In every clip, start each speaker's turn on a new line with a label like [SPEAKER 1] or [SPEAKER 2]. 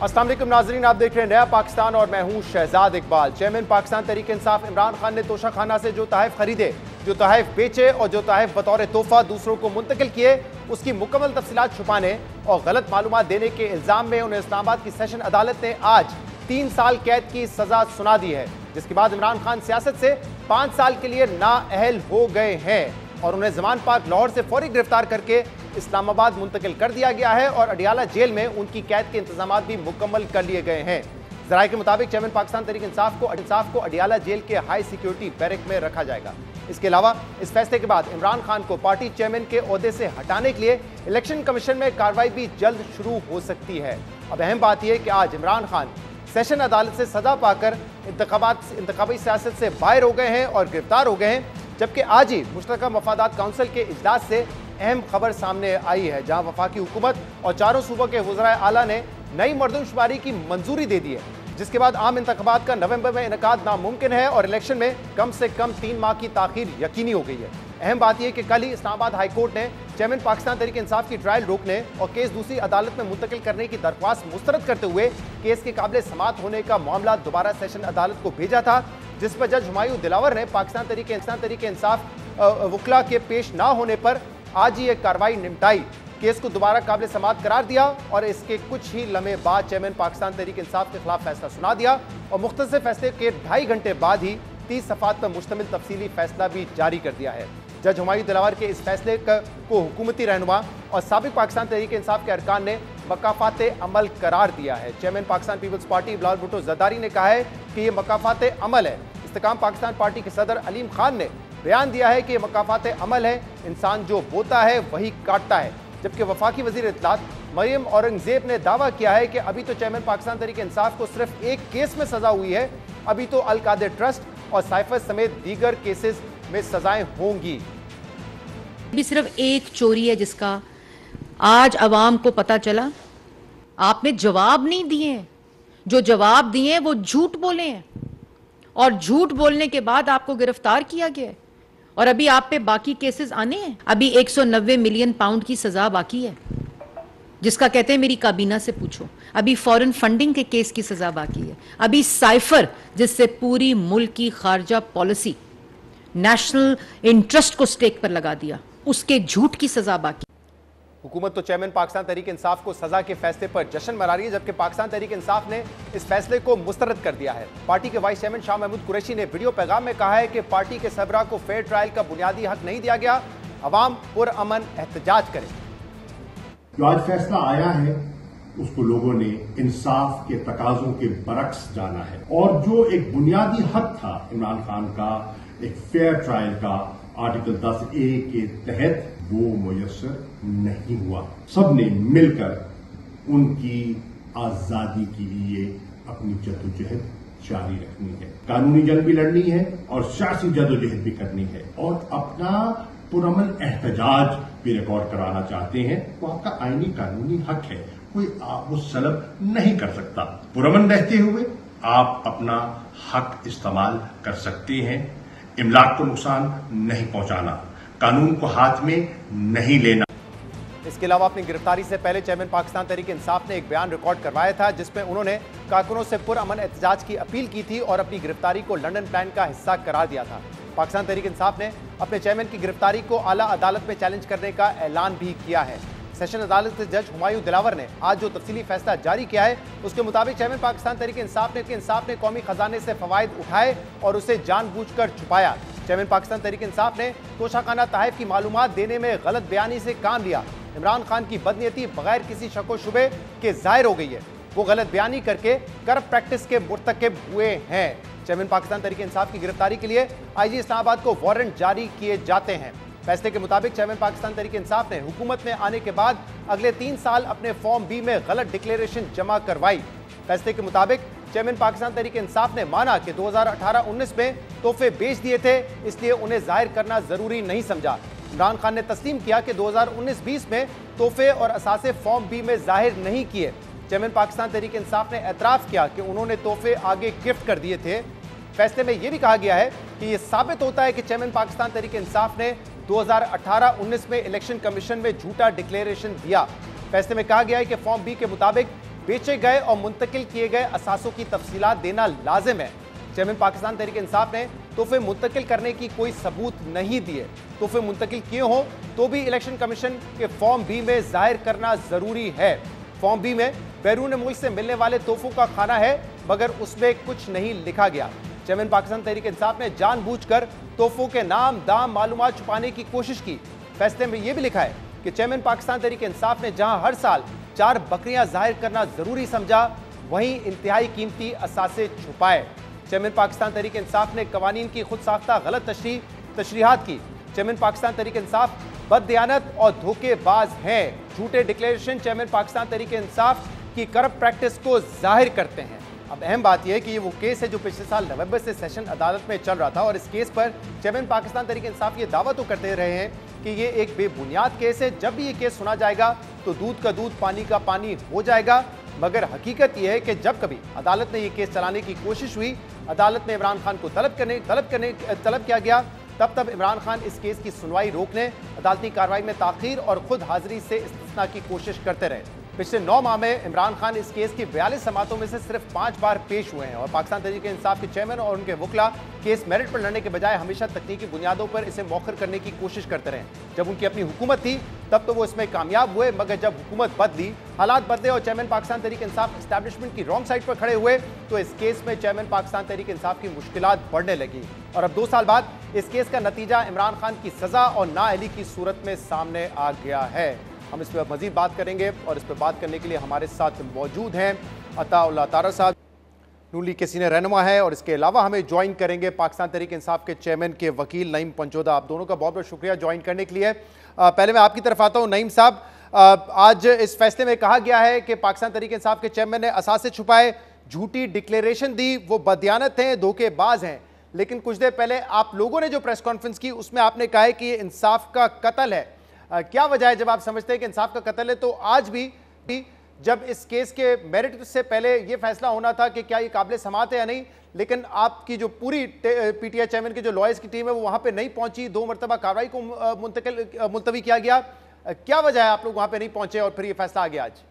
[SPEAKER 1] अस्सलाम वालेकुम नाजरीन, आप देख रहे हैं नया पाकिस्तान और मैं हूं शहजाद इकबाल। चेयरमैन पाकिस्तान तहरीक इंसाफ इमरान खान ने तोशाखाना से जो तहफ खरीदे, जो तहफ बेचे और जो तहफ बतौर तोहफा दूसरों को मुंतकिल किए, उसकी मुकम्मल तफसीलात छुपाने और गलत मालूमात देने के इल्जाम में उन्हें इस्लामाबाद की सेशन अदालत ने आज 3 साल कैद की सजा सुना दी है, जिसके बाद इमरान खान सियासत से 5 साल के लिए नाअहल हो गए हैं और उन्हें जमान पार्क लाहौर से फौरी गिरफ्तार करके इस्लामाबाद मुंतकिल कर दिया गया है और अडियाला जेल में उनकी कैद के इंतजाम भी मुकम्मल कर लिए गए हैं। जराये के मुताबिक चेयरमैन पाकिस्तान तहरीक इंसाफ को अडियाला जेल के हाई सिक्योरिटी बैरक में रखा जाएगा। इसके अलावा इस फैसले के बाद इमरान खान को पार्टी चेयरमैन के ओहदे से हटाने के लिए इलेक्शन कमीशन में कार्रवाई भी जल्द शुरू हो सकती है। अब अहम बात यह कि आज इमरान खान सेशन अदालत से सजा पाकर इंतखाबी सियासत से बाहर हो गए हैं और गिरफ्तार हो गए हैं, जबकि आज ही मुश्तरका मफादात काउंसिल के इजलास से अहम खबर सामने आई है, जहां वफाकी हुकूमत और चारों सूबों के वज़राए आला ने नई मरदमशुमारी की मंजूरी दे दी है, जिसके बाद आम इंतखाबात का नवंबर में इनेकाद नामुमकिन है और इलेक्शन में कम से कम 3 माह की ताखीर यकीनी हो गई है। अहम बात यह कि कल ही इस्लामाबाद हाई कोर्ट ने चेयरमैन पाकिस्तान तहरीक इंसाफ की ट्रायल रोकने और केस दूसरी अदालत में मुंतकिल करने की दरख्वास्त मुस्तरद करते हुए केस के काबिल समात होने का मामला दोबारा सेशन अदालत को भेजा था, जिस पर जज हुमायूं दिलावर ने पाकिस्तान तहरीक इंसाफ वकला के पेश ना होने पर आज ही एक कार्रवाई निपटाई, केस को दोबारा काबिल समात करार दिया और इसके कुछ ही लम्हे बाद चेयरमैन पाकिस्तान तहरीक इंसाफ के खिलाफ फैसला सुना दिया और मुख्तसर फैसले के 2.5 घंटे बाद ही 30 सफ़ात पर मुश्तमिल तफसीली फैसला भी जारी कर दिया है। जज हुमायूं दिलावर के इस फैसले को हुकूमती रहनुमा और साबिक पाकिस्तान तहरीक इंसाफ के अरकान ने मकाफात अमल करार दिया है। चेयरमैन पाकिस्तान पीपल्स पार्टी बिलावल भुट्टो जरदारी ने कहा है कि यह मकाफात अमल है। इस्तेकाम पाकिस्तान पार्टी के सदर अलीम खान ने बयान दिया है कि मकाफात अमल है, इंसान जो बोता है वही काटता है, जबकि वफाकी वजीर इत्तलात मरियम औरंगजेब ने दावा किया है कि अभी तो चेयरमैन पाकिस्तान तहरीक इंसाफ को सिर्फ एक केस में सजा हुई है, अभी तो अल कादिर ट्रस्ट और साइफर समेत दीगर केसेस में सजाएं होंगी।
[SPEAKER 2] भी सिर्फ एक चोरी है जिसका आज अवाम को पता चला, आपने जवाब नहीं दिए, जो जवाब दिए वो झूठ बोले हैं और झूठ बोलने के बाद आपको गिरफ्तार किया गया है और अभी आप पे बाकी केसेस आने हैं। अभी 190 मिलियन पाउंड की सजा बाकी है, जिसका कहते हैं मेरी काबीना से पूछो। अभी फॉरेन फंडिंग के केस की सजा बाकी है। अभी साइफर, जिससे पूरी मुल्क की खारजा पॉलिसी नेशनल इंटरेस्ट को स्टेक पर लगा दिया, उसके झूठ की सजा बाकी।
[SPEAKER 1] हुकूमत तो चेयरमैन पाकिस्तान तहरीक इंसाफ को सजा के फैसले पर जश्न मना रही है, जबकि पाकिस्तान तहरीक इंसाफ ने इस फैसले को मुस्तरद कर दिया है। पार्टी के वाइस चेयरमैन शाह महमूद कुरैशी ने वीडियो पैगाम में कहा है कि पार्टी के सरबराह को फेयर ट्रायल का बुनियादी हक नहीं दिया गया, अवाम पुरअमन एहतजाज करे।
[SPEAKER 3] जो आज फैसला आया है उसको लोगों ने इंसाफ के तकाजों के बरक्स जाना है और जो एक बुनियादी हक था इमरान खान का, एक फेयर ट्रायल का, आर्टिकल 10A के तहत वो मुयस्सर नहीं हुआ। सबने मिलकर उनकी आजादी के लिए अपनी जद्दोजहद जारी रखनी है, कानूनी जंग भी लड़नी है और सियासी जद्दोजहद भी करनी है और अपना पुरअमन एहतजाज भी रिकॉर्ड कराना चाहते हैं। वो आपका आईनी कानूनी हक है, कोई वो सलब नहीं कर सकता। पुरअमन रहते हुए आप अपना हक इस्तेमाल कर सकते हैं, इमलाक को नुकसान नहीं पहुंचाना, कानून को हाथ में नहीं लेना।
[SPEAKER 1] इसके अलावा अपनी गिरफ्तारी से पहले चेयरमैन पाकिस्तान तहरीक इंसाफ ने एक बयान रिकॉर्ड करवाया था, जिसमें उन्होंने कारकुनों से पुरअमन एहतजाज की अपील की थी और अपनी गिरफ्तारी को लंदन प्लान का हिस्सा करार दिया था। पाकिस्तान तहरीक इंसाफ ने अपने चेयरमैन की गिरफ्तारी को आला अदालत में चैलेंज करने का ऐलान भी किया है। सेशन अदालत के जज हुमायूं दिलावर ने आज जो तफसीली फैसला जारी किया है, उसके मुताबिक चेयरमैन पाकिस्तान तहरीक इंसाफ ने कौमी खजाने से फवायद उठाए और उसे जानबूझकर छुपाया। चेयरमैन पाकिस्तान तहरीक इंसाफ ने तोशाखाना तहफ की मालूमात देने में गलत बयानी से काम लिया। इमरान खान की बदनीयती बगैर किसी शक व शुबे के जाहिर हो गई है, वो गलत बयानी करके करप्ट प्रैक्टिस के मुर्तकिब हुए हैं। चेयरमैन पाकिस्तान तहरीक इंसाफ की गिरफ्तारी के लिए IG इस्लामाबाद को वारंट जारी किए जाते हैं। फैसले के मुताबिक चेयरमैन पाकिस्तान तहरीक इंसाफ ने हुकूमत में आने के बाद अगले 3 साल अपने फॉर्म B में गलत डिक्लेरेशन जमा करवाई। फैसले के मुताबिक चेयरमैन पाकिस्तान तहरीक इंसाफ ने माना कि 2018-19 में तोहफे बेच दिए थे, इसलिए उन्हें जाहिर करना जरूरी नहीं समझा। इमरान खान ने तस्लीम किया कि 2019-20 में तोहफे और असासे फॉर्म B में जाहिर नहीं किए। चेयरमैन पाकिस्तान तहरीक इंसाफ ने एतराफ़ किया कि उन्होंने तोहफे आगे गिफ्ट कर दिए थे। फैसले में यह भी कहा गया है कि यह साबित होता है कि चेयरमैन पाकिस्तान तहरीक इंसाफ ने 2018-19 में इलेक्शन कमीशन में झूठा डिक्लेरेशन दिया। फैसले में कहा गया है कि फॉर्म B के मुताबिक बेचे गए और मुंतकिल किए गए असासों की तफसीलात देना लाजिम है। चेयरमैन पाकिस्तान तहरीक इंसाफ ने तोहफे मुंतकिल करने की कोई सबूत नहीं दिए। तोहफे मुंतकिल किए हों तो भी इलेक्शन कमीशन के फॉर्म बी में जाहिर करना जरूरी है। फॉर्म बी में बैरून मुल्क से मिलने वाले तोहफों का खाना है, मगर उसमें कुछ नहीं लिखा गया। चेयरमैन पाकिस्तान तहरीक इंसाफ ने जानबूझकर तोहफों के नाम, दाम, मालूमात छुपाने की कोशिश की। फैसले में यह भी लिखा है कि चेयरमैन पाकिस्तान तहरीक इंसाफ ने जहां हर साल 4 बकरियां जाहिर करना जरूरी समझा, वहीं इंतहाई कीमती असासे छुपाए। चेयरमैन पाकिस्तान तहरीक इंसाफ ने कवानीन की खुद साख्ता गलत तशरीहात की। चेयरमैन पाकिस्तान तहरीक इंसाफ बददियानत और धोखेबाज हैं। झूठे डिक्लेरेशन चेयरमैन पाकिस्तान तहरीक इंसाफ की करप्ट प्रैक्टिस को जाहिर करते हैं। अब अहम बात यह है कि ये वो केस है जो पिछले साल नवंबर से सेशन अदालत में चल रहा था, और इस केस पर चेयरमैन पाकिस्तान तहरीक इंसाफ ये दावा तो करते रहे हैं कि ये एक बेबुनियाद केस है। जब भी ये केस सुना जाएगा तो दूध का दूध, पानी का पानी हो जाएगा। मगर हकीकत यह है कि जब कभी अदालत ने ये केस चलाने की कोशिश हुई, अदालत में इमरान खान को तलब किया गया, तब इमरान खान इस केस की सुनवाई रोकने, अदालती कार्रवाई में ताखीर और खुद हाजिरी से इस्तिस्ना की कोशिश करते रहे। पिछले 9 माह में इमरान खान इस केस की 42 समातों में से सिर्फ 5 बार पेश हुए हैं, और पाकिस्तान तहरीक इंसाफ के चेयरमैन और उनके वकला केस मेरिट पर लड़ने के बजाय हमेशा तकनीकी बुनियादों पर इसे मौखर करने की कोशिश करते रहे। जब उनकी अपनी हुकूमत थी तब तो वो इसमें कामयाब हुए, मगर जब हुकूमत बदली, हालात बदले और चेयरमैन पाकिस्तान तहरीक इंसाफ एस्टैब्लिशमेंट की रॉन्ग साइड पर खड़े हुए, तो इस केस में चेयरमैन पाकिस्तान तहरीक इंसाफ की मुश्किलात बढ़ने लगी। और अब 2 साल बाद इस केस का नतीजा इमरान खान की सजा और नाअहली की सूरत में सामने आ गया है। हम इस पर मजीद बात करेंगे, और इस पर बात करने के लिए हमारे साथ मौजूद हैं अताउल्लाह तारा साहब, नून लीग के सीनियर रहनुमा है, और इसके अलावा हमें ज्वाइन करेंगे पाकिस्तान तहरीक इंसाफ के चेयरमैन के वकील नईम पंचोदा। आप दोनों का बहुत बहुत शुक्रिया ज्वाइन करने के लिए। पहले मैं आपकी तरफ आता हूँ नईम साहब, आज इस फैसले में कहा गया है कि पाकिस्तान तहरीक इंसाफ के चेयरमैन ने असासे छुपाए, झूठी डिक्लेरेशन दी, वो बदयानत हैं, धोखेबाज हैं। लेकिन कुछ देर पहले आप लोगों ने जो प्रेस कॉन्फ्रेंस की उसमें आपने कहा है कि ये इंसाफ का कत्ल है। क्या वजह है, जब आप समझते हैं कि इंसाफ का कत्ल है, तो आज भी जब इस केस के मेरिट से पहले यह फैसला होना था कि क्या ये काबिल समाअत है या नहीं, लेकिन आपकी जो पूरी पीटीआई चेयरमैन की जो लॉयर्स की टीम है वो वहां पे नहीं पहुंची, 2 मरतबा कार्रवाई को मुलतवी किया गया। क्या वजह है आप लोग वहां पे नहीं पहुंचे और फिर ये फैसला आ गया आज?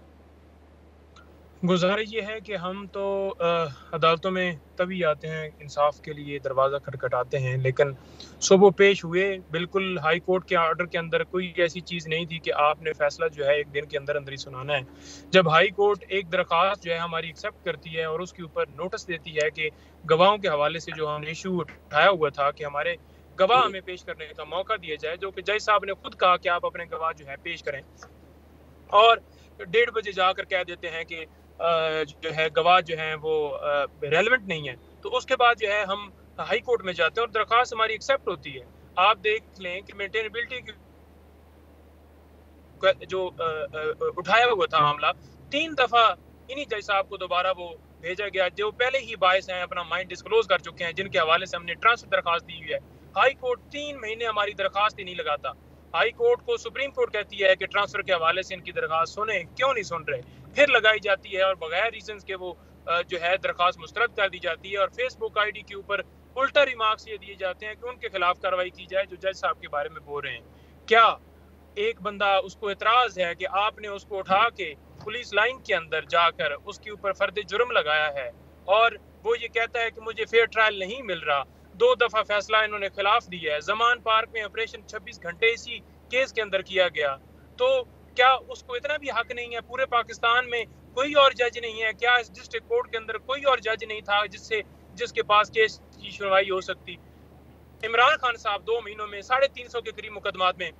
[SPEAKER 4] गुजारिश ये है कि हम तो अदालतों में तभी आते हैं, इंसाफ के लिए दरवाज़ा खटखटाते हैं, लेकिन सुबह पेश हुए। बिल्कुल हाई कोर्ट के ऑर्डर के अंदर कोई ऐसी चीज़ नहीं थी कि आपने फैसला जो है 1 दिन के अंदर अंदर ही सुनाना है। जब हाई कोर्ट एक दरख्वास्त जो है हमारी एक्सेप्ट करती है और उसके ऊपर नोटिस देती है कि गवाहों के हवाले से जो हमने इशू उठाया हुआ था कि हमारे गवाह हमें पेश करने का मौका दिया जाए, जो कि जज साहब ने खुद कहा कि आप अपने गवाह जो है पेश करें, और 1:30 बजे जाकर कह देते हैं कि जो है गवाह जो है वो रेलेवेंट नहीं है, तो उसके बाद जो है हम हाई कोर्ट में जाते हैं और दरख्वास्त हमारी एक्सेप्ट होती है। आप देख लें कि मेंटेनेबिलिटी की जो उठाया हुआ था मामला, 3 दफा इन्हीं जज साहब को दोबारा वो भेजा गया, जो पहले ही बायस हैं, अपना माइंड डिस्क्लोज कर चुके हैं, जिनके हवाले से हमने ट्रांसफर दरख्वास्त दी हुई है। हाई कोर्ट 3 महीने हमारी दरख्वास्त ही नहीं लगाता। हाई कोर्ट को सुप्रीम कोर्ट कहती है कि ट्रांसफर के हवाले से इनकी दरख्वास्त सुने, क्यों नहीं सुन रहे, फिर लगाई जाती है और बगैर रीजंस के वो जो है दरख्वास्त मुस्तरद कर दी जाती है, और फेसबुक आईडी के ऊपर उल्टा रिमार्क्स ये दिए जाते हैं कि उनके खिलाफ कार्रवाई की जाए जो जज साहब के बारे में बोल रहे हैं। क्या एक बंदा उसको एतराज है कि आपने उसको उठा के पुलिस लाइन के अंदर जाकर उसके ऊपर फर्द जुर्म लगाया है, और वो ये कहता है कि मुझे फेयर ट्रायल नहीं मिल रहा। 2 दफा फैसला इन्होंने खिलाफ दिया है। जमान पार्क में ऑपरेशन 26 घंटे इसी केस के अंदर किया गया, तो क्या उसको इतना भी हक नहीं है? पूरे पाकिस्तान में कोई और जज नहीं है क्या? इस डिस्ट्रिक्ट कोर्ट के अंदर कोई और जज नहीं था जिसके पास केस की सुनवाई हो सकती? इमरान खान साहब 2 महीनों में 350 के करीब मुकदमात में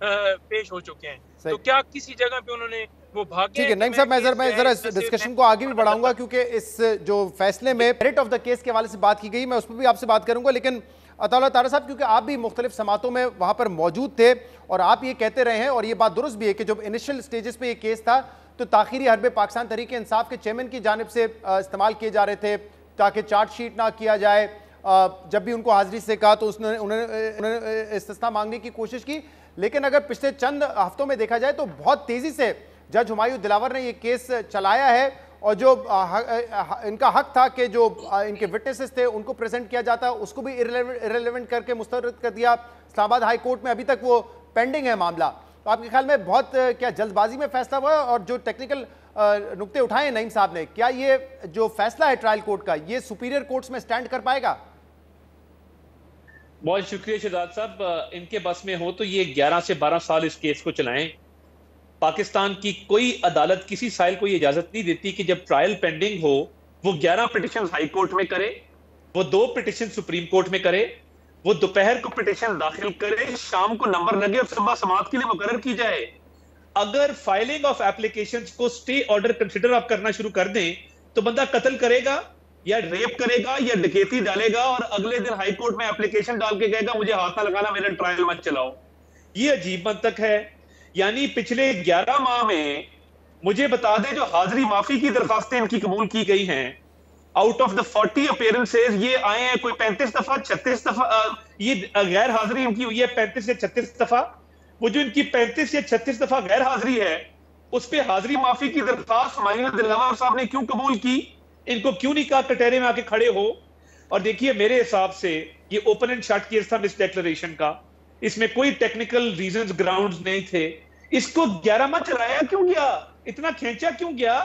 [SPEAKER 4] पेश हो चुके हैं, तो क्या किसी जगह पे उन्होंने वो भाग्य? ठीक है
[SPEAKER 1] नईम साहब, मैं जरा इस डिस्कशन को आगे भी बढ़ाऊंगा, क्योंकि इस जो फैसले में मेरिट ऑफ द केस के हवाले से बात की गई, मैं उस पर भी आपसे बात करूंगा। लेकिन अताउल्लाह तारा साहब, क्योंकि आप भी मुख्तलिफ समातों में वहां पर मौजूद थे और आप ये कहते रहे हैं, और ये बात दुरुस्त भी है कि जब इनिशियल स्टेजेस पे ये केस था तो ताखीरी हरबे पाकिस्तान तहरीक इंसाफ के चेयरमैन की जानिब से इस्तेमाल किए जा रहे थे ताकि चार्जशीट ना किया जाए। जब भी उनको हाजिरी से कहा तो उन्होंने इस्तिस्ना मांगने की कोशिश की, लेकिन अगर पिछले चंद हफ्तों में देखा जाए तो बहुत तेजी से जज हुमायूं दिलावर ने ये केस चलाया है, और जो इनका हक था कि जो इनके विटनेसेस थे उनको प्रेजेंट किया जाता, उसको भी इररिलेवेंट करके मुस्तरद कर दिया। इस्लामाबाद हाई कोर्ट में अभी तक वो पेंडिंग है मामला। तो आपके ख्याल में बहुत क्या जल्दबाजी में फैसला हुआ, और जो टेक्निकल नुक्ते उठाए नईम साहब ने, क्या ये जो फैसला है ट्रायल कोर्ट का, ये सुपीरियर कोर्ट्स में स्टैंड कर पाएगा?
[SPEAKER 5] बहुत शुक्रिया शहजाद साहब, इनके बस में हो तो ये 11 से 12 साल इस केस को चलाएं। पाकिस्तान की कोई अदालत किसी साइल को ये इजाजत नहीं देती कि जब ट्रायल पेंडिंग हो वो 11 पिटिशन हाई कोर्ट में करे, वो 2 पिटिशन सुप्रीम कोर्ट में करे, वो दोपहर को पिटिशन दाखिल करे, शाम को नंबर लगे और सुबह समाअत के लिए मुकर्रर की जाए। अगर फाइलिंग ऑफ एप्लीकेशंस को स्टे ऑर्डर कंसिडर आप करना शुरू कर दें तो बंदा कत्ल करेगा या रेप करेगा या डकैती डालेगा और अगले दिन हाई कोर्ट में एप्लीकेशन डाल के कहेगा मुझे हाथ ना लगाना, मेरा ट्रायल मत चलाओ। ये अजीब मंतक है। यानी पिछले 11 माह में मुझे बता दें जो हाजिरी माफी की दरखास्तें इनकी कबूल की गई हैं, आउट ऑफ द 40 अपीयरेंसेस ये आए हैं कोई 35 दफा 36 दफा ये गैर हाजिरी इनकी हुई है 35 से 36 दफा। वो जो इनकी 35 या 36 दफा गैर हाजिरी है उस पे हाजिरी माफी की दरखास्त माहिर दिलावर साहब ने क्यों कबूल की? इनको क्यों नहीं कहा कटहरे में आके खड़े हो? और देखिए मेरे हिसाब से ये ओपन एंड शट केस था मिस डिक्लेरेशन का, इसमें कोई टेक्निकल रीजंस ग्राउंड्स नहीं थे। इसको 11 माह चलाया क्यों गया, इतना खींचा क्यों गया?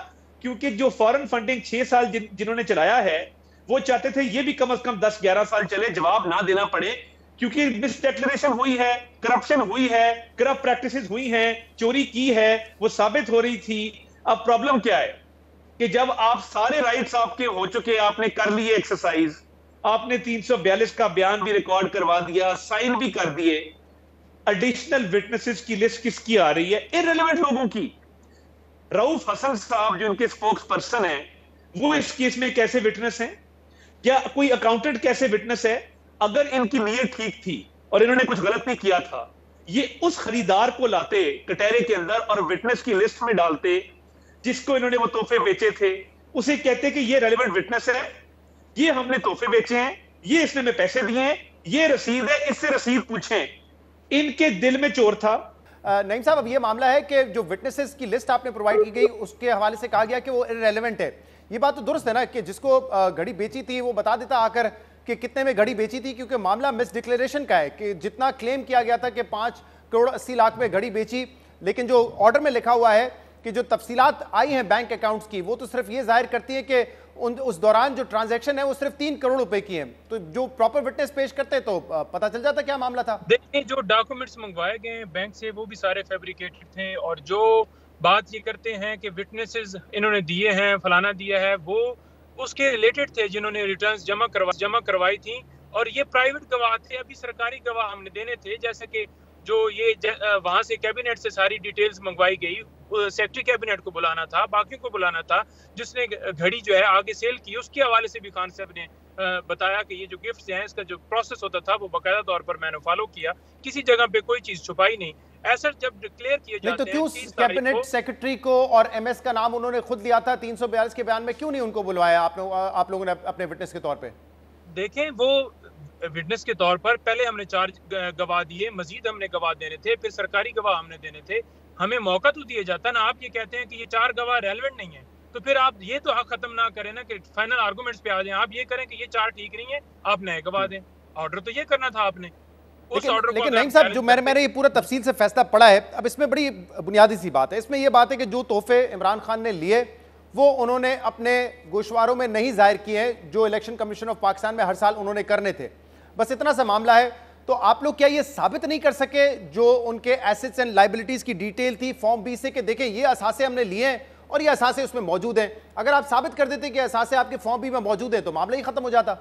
[SPEAKER 5] क्योंकि जो फॉरेन फंडिंग 6 साल जिन्होंने चलाया है वो चाहते थे ये भी कम से कम 10-11 साल चले, जवाब ना देना पड़े, क्योंकि मिस डिक्लेरेशन हुई है, करप्शन हुई है, करप्ट प्रैक्टिसेस हुई हैं, चोरी की है, वो साबित हो रही थी। अब प्रॉब्लम क्या है कि जब आप सारे राइट्स आपके हो चुके, आपने कर लिए एक्सरसाइज, आपने 342 का बयान भी रिकॉर्ड करवा दिया, साइन भी कर दिए, एडिशनल विटनेसेस की लिस्ट किसकी आ रही है? इररिलेवेंट लोगों की। रऊफ हसन साहब जो इनके स्पोक्स पर्सन है वो इस केस में कैसे विटनेस हैं? या कोई अकाउंटेंट कैसे विटनेस है? अगर इनकी नीयत ठीक थी और इन्होंने कुछ गलत नहीं किया था, ये उस खरीदार को लाते कटहरे के अंदर और विटनेस की लिस्ट में डालते जिसको इन्होंने वो तोहफे बेचे थे, उसे कहते कि ये रेलेवेंट विटनेस है, ये हमने तोहफे बेचे हैं, ये इसने में पैसे दिए हैं, ये रसीद है, इससे रसीद पूछें। इनके दिल में चोर था।
[SPEAKER 1] नईम साहब, अब ये मामला है कि जो विटनेसेस की लिस्ट आपने प्रोवाइड की गई उसके हवाले से कहा गया कि वो इररिलेवेंट है। ये बात तो दुरुस्त है ना कि जिसको घड़ी बेची थी वो बता देता आकर कि कितने में घड़ी बेची थी, क्योंकि मामला मिस डिक्लेरेशन का है कि जितना क्लेम किया गया था कि 5 करोड़ 80 लाख में घड़ी बेची, लेकिन जो ऑर्डर में लिखा हुआ है कि जो तफसीलात आई हैं बैंक अकाउंट्स की वो तो सिर्फ ये जाहिर करती है कि उस दौरान जो ट्रांजैक्शन है वो सिर्फ 3 करोड़ रुपए की है। तो जो प्रॉपर विटनेस पेश करते तो पता चल जाता क्या मामला था।
[SPEAKER 4] देखिए जो डॉक्यूमेंट्स मंगवाए गए हैं बैंक से वो भी सारे फैब्रिकेटेड थे, और जो बात ये करते हैं कि विटनेसेस इन्होंने दिए हैं, फलाना दिया है, वो उसके रिलेटेड थे जिन्होंने रिटर्न्स जमा करवाई थी, और ये प्राइवेट गवाह थे। अभी सरकारी गवाह हमने देने थे, जैसे कि जो ये वहां से कैबिनेट से सारी डिटेल्स मंगवाई गई, सेक्रेटरी कैबिनेट को बुलाना था, बाकियों को बुलाना था, जिसने घड़ी जो है आगे सेल की, उसके हवाले से भी खान साहब ने बताया कि ये जो गिफ्ट्स हैं इसका जो प्रोसेस होता था वो बाकायदा तौर पर मैंने फॉलो किया, किसी जगह पे कोई चीज छुपाई नहीं। ऐसा जब डिक्लेयर किए जाते हैं
[SPEAKER 1] तो क्यों कैबिनेट सेक्रेटरी को और एमएस का नाम उन्होंने खुद लिया था 342 के बयान में, क्यों नहीं उनको बुलवाया आप लोगों ने अपने विटनेस के तौर पे?
[SPEAKER 4] देखें वो विटनेस के तौर पर पहले हमने 4 गवाह दिए, मजीद हमने गवाह देने थे, फिर सरकारी गवाह हमने देने थे, हमें मौका तो दिया जाता ना। आप ये कहते हैं कि ये 4 गवाह रेलेवेंट नहीं है, तो फिर आप ये तो हक खत्म ना करें ना कि फाइनल आर्गुमेंट्स पे आ जाएं। आप ये करें कि ये 4 ठीक नहीं है, आप नए गवाह दें। ऑर्डर तो ये करना था आपने।
[SPEAKER 1] लेकिन नईम साहब, जो मैंने ये पूरा तफसील से फैसला पढ़ा है, अब इसमें बड़ी बुनियादी सी बात है। इसमें यह बात है कि जो तोहफे इमरान खान ने लिए वो उन्होंने अपने गोशवारों में नहीं जाहिर किए जो इलेक्शन कमीशन ऑफ पाकिस्तान में हर साल उन्होंने करने थे। बस इतना सा मामला है। तो आप लोग क्या ये साबित नहीं कर सके जो उनके एसेट्स एंड लाइबिलिटीज की डिटेल थी फॉर्म 20 से, कि देखें ये असासे हमने लिए हैं और ये असासे उसमें मौजूद हैं? अगर आप साबित कर देते कि असासे आपके फॉर्म भी में मौजूद है तो मामला ही खत्म हो जाता।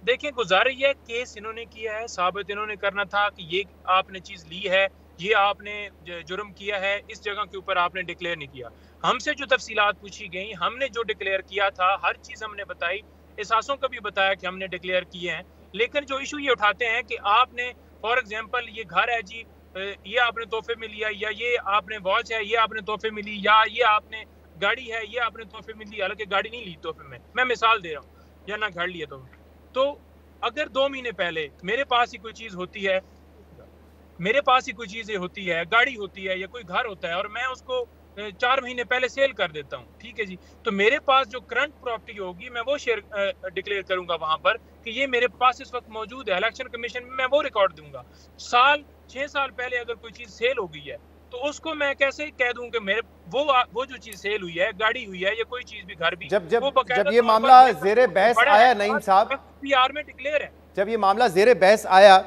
[SPEAKER 4] देखिए गुजारिश ये केस इन्होंने किया है, साबित इन्होंने करना था कि ये आपने चीज ली है, ये आपने जुर्म किया है, इस जगह के ऊपर आपने डिक्लेयर नहीं किया। हमसे जो तफसीलात पूछी गई, हमने जो डिक्लेयर किया था, हर चीज हमने बताई, एहसासों का भी बताया कि हमने डिक्लेयर किए हैं। लेकिन जो इशू ये उठाते हैं कि आपने फॉर एग्जांपल ये घर है जी, ये आपने तोहफे में लिया, या ये आपने वॉच है, ये आपने तोहफे में ली, या ये आपने गाड़ी है, ये आपने तोहफे में ली। हालांकि गाड़ी नहीं ली तोहफे में, मैं मिसाल दे रहा हूँ, या ना घर लिया। तो अगर 2 महीने पहले मेरे पास ही कोई चीज होती है, मेरे पास ही कोई चीजें होती है, गाड़ी होती है या कोई घर होता है, और मैं उसको 4 महीने पहले सेल कर देता हूँ, ठीक है जी, तो मेरे पास जो करंट प्रॉपर्टी होगी मैं वो शेयर डिक्लेयर करूंगा वहां पर कि ये मेरे पास इस वक्त मौजूद है। इलेक्शन कमीशन में मैं वो रिकॉर्ड दूंगा। 6 साल पहले अगर कोई चीज सेल हो गई है तो उसको मैं कैसे कह दूं कि मेरे वो जो चीज सेल हुई है, गाड़ी हुई है या कोई चीज भी घर भी,
[SPEAKER 1] जब ये मामला ज़ेरे बहस आया नईम साहब,
[SPEAKER 4] पीआर में डिक्लेयर है,
[SPEAKER 1] जब ये मामला ज़ेरे बहस आया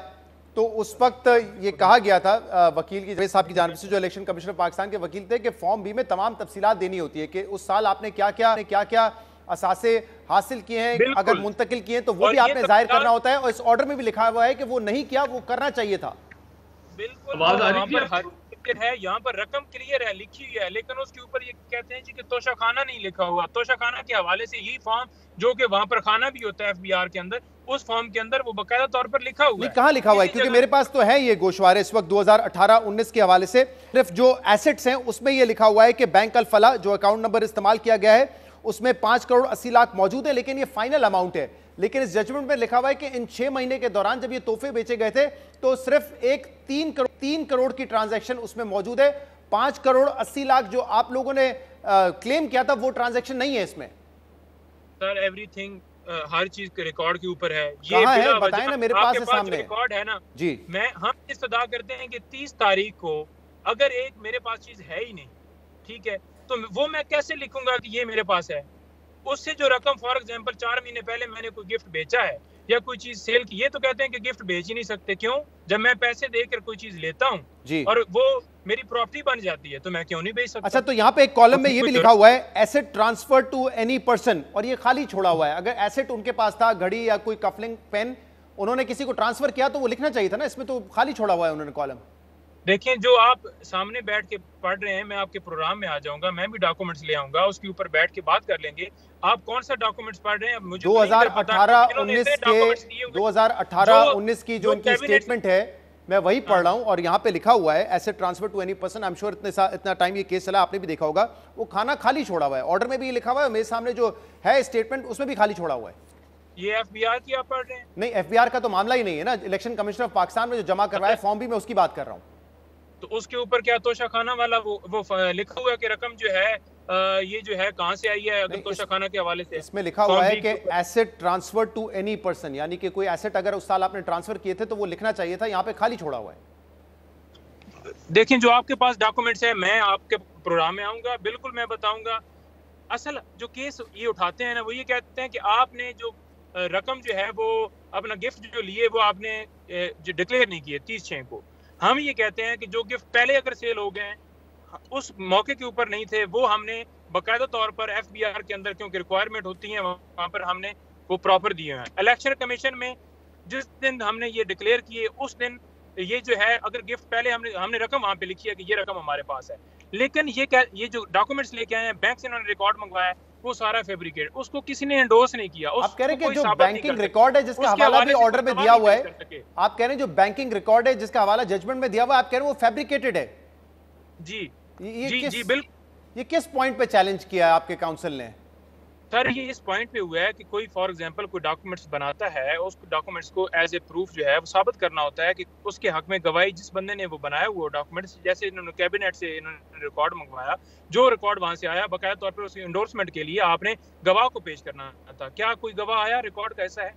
[SPEAKER 1] तो उस वक्त ये कहा गया था वकील की साहब की जानिब से, जो इलेक्शन कमिश्नर पाकिस्तान के वकील थे, कि फॉर्म बी में तमाम तफसीलात देनी होती है कि उस साल आपने क्या क्या असासे हासिल किए हैं, अगर मुंतकिल किए हैं तो वो भी आपने जाहिर करना होता है, और इस ऑर्डर में भी लिखा हुआ है कि वो नहीं किया, वो करना चाहिए था।
[SPEAKER 4] बिल्कुल है, यहाँ पर रकम क्लियर है, लिखी हुई है, लेकिन उसके ऊपर ये कहते हैं जी कि तोशाखाना नहीं लिखा हुआ। तोशाखाना के हवाले से यही फॉर्म, जो कि वहां पर खाना भी होता है एफबीआर के अंदर, उस फॉर्म के अंदर वो बकायदा तौर पर लिखा हुआ है।
[SPEAKER 1] कहाँ लिखा हुआ है? क्योंकि मेरे पास तो है ये गोशवारे इस वक्त 2018-19 के हवाले से, सिर्फ जो एसेट्स हैं उसमें ये लिखा हुआ है कि बैंक अल फला जो अकाउंट नंबर इस्तेमाल किया गया है उसमें 5 करोड़ 80 लाख मौजूद है, लेकिन ये फाइनल अमाउंट है। लेकिन इस जजमेंट में लिखा हुआ है कि इन 6 महीने के दौरान जब ये तोहफे बेचे गए थे तो सिर्फ एक 3 करोड़ की ट्रांजैक्शन उसमें मौजूद है। 5 करोड़ 80 लाख जो आप लोगों ने क्लेम किया था वो ट्रांजैक्शन नहीं है इसमें।
[SPEAKER 4] सर एवरीथिंग हर चीज के रिकॉर्ड के ऊपर है।
[SPEAKER 1] ये है बताएं ना, मेरे पास है सामने
[SPEAKER 4] रिकॉर्ड है ना
[SPEAKER 1] जी।
[SPEAKER 4] हम इस्तदा करते हैं कि 30 तारीख को अगर एक मेरे पास चीज है ही नहीं, ठीक है, तो वो मैं कैसे लिखूंगा कि ये मेरे पास है? उससे जो रकम फॉर एग्जांपल 4 महीने पहले मैंने कोई गिफ्ट बेचा है या कोई चीज सेल की, ये तो कहते हैं कि गिफ्ट बेच ही नहीं सकते। क्यों? जब मैं पैसे देकर कोई चीज लेता हूँ और वो मेरी प्रॉपर्टी बन जाती है तो मैं क्यों नहीं बेच सकता?
[SPEAKER 1] अच्छा, तो यहाँ पे एक कॉलम में ये भी लिखा हुआ है asset transfer to any person, और ये खाली छोड़ा हुआ है। अगर एसेट उनके पास था, घड़ी या कोई कफलिंग पेन, उन्होंने किसी को ट्रांसफर किया तो वो लिखना चाहिए था ना, इसमें तो खाली छोड़ा हुआ है उन्होंने कॉलम।
[SPEAKER 4] देखिए, जो आप सामने बैठ के पढ़ रहे हैं, मैं आपके प्रोग्राम में आ जाऊंगा, मैं भी डॉक्यूमेंट्स ले आऊंगा, उसके ऊपर बैठ के बात कर लेंगे। आप कौन सा डॉक्यूमेंट्स पढ़ रहे हैं? मुझे
[SPEAKER 1] 2018-19 की जो इनकी स्टेटमेंट है मैं वही पढ़ रहा हूं, और यहाँ पे लिखा हुआ है asset transfer to any person. I am sure इतना टाइम ये केस चला, आपने भी देखा होगा, वो खाना खाली छोड़ा हुआ है। ऑर्डर में भी लिखा हुआ है, मेरे सामने जो है स्टेटमेंट उसमें भी खाली छोड़ा हुआ है।
[SPEAKER 4] ये एफबीआर की आप पढ़ रहे हैं?
[SPEAKER 1] नहीं, एफबीआर का तो मामला ही नहीं है ना। इलेक्शन कमिश्नर ऑफ पाकिस्तान में जो जमा करवाया फॉर्म भी मैं उसकी बात कर रहा हूँ।
[SPEAKER 4] तो उसके ऊपर क्या तोशाखाना वाला वो लिखा हुआ है कि रकम जो है ये जो है कहां से आई है? अगर तोशाखाना के हवाले से
[SPEAKER 1] इसमें लिखा हुआ है कि asset transfer to any person, यानी कि कोई एसेट अगर उस साल आपने ट्रांसफर किए थे तो वो लिखना चाहिए था, यहाँ पे खाली छोड़ा हुआ है।
[SPEAKER 4] देखिए, जो आपके पास डॉक्यूमेंट्स है, मैं आपके प्रोग्राम में आऊंगा, बिल्कुल मैं बताऊंगा। असल जो केस ये उठाते हैं ना, वो ये कहते हैं कि आपने जो रकम जो है वो अपना गिफ्ट जो लिए वो आपने जो डिक्लेयर नहीं किए 30/6 को। हम ये कहते हैं कि जो गिफ्ट पहले अगर सेल हो गए उस मौके के ऊपर नहीं थे, वो हमने बाकायदा तौर पर एफबीआर के अंदर, क्योंकि रिक्वायरमेंट होती है वहां पर, हमने वो प्रॉपर दिए हैं। इलेक्शन कमीशन में जिस दिन हमने ये डिक्लेयर किए उस दिन ये जो है, अगर गिफ्ट पहले हमने रकम वहां पे लिखी है कि ये रकम हमारे पास है, लेकिन ये जो डॉक्यूमेंट्स लेके आए हैं, बैंक से इन्होंने रिकॉर्ड मंगवाया है, वो सारा फैब्रिकेट, उसको किसी ने एंडोर्स नहीं किया।
[SPEAKER 1] आप कह रहे हैं कि जो बैंकिंग रिकॉर्ड है जिसका हवाला भी ऑर्डर में दिया हुआ है, आप कह रहे हैं जो बैंकिंग रिकॉर्ड है जिसका हवाला जजमेंट में दिया हुआ है, आप कह रहे हैं वो फैब्रिकेटेड है?
[SPEAKER 4] जी
[SPEAKER 1] जी बिल्कुल। ये किस पॉइंट पे चैलेंज किया है आपके काउंसिल ने?
[SPEAKER 4] सर, ये इस पॉइंट पे हुआ है कि कोई फॉर एग्जांपल कोई डॉक्यूमेंट्स बनाता है, उस डॉक्यूमेंट्स को एज ए प्रूफ जो है वो साबित करना होता है कि उसके हक में गवाही जिस बंदे ने वो बनाया हुआ डॉक्यूमेंट्स, जैसे इन्होंने कैबिनेट से इन्होंने रिकॉर्ड मंगवाया, जो रिकॉर्ड वहां से आया बाकायदा तौर पर उसके एंडोर्समेंट के लिए आपने गवाह को पेश करना था। क्या कोई गवाह आया रिकॉर्ड का? ऐसा है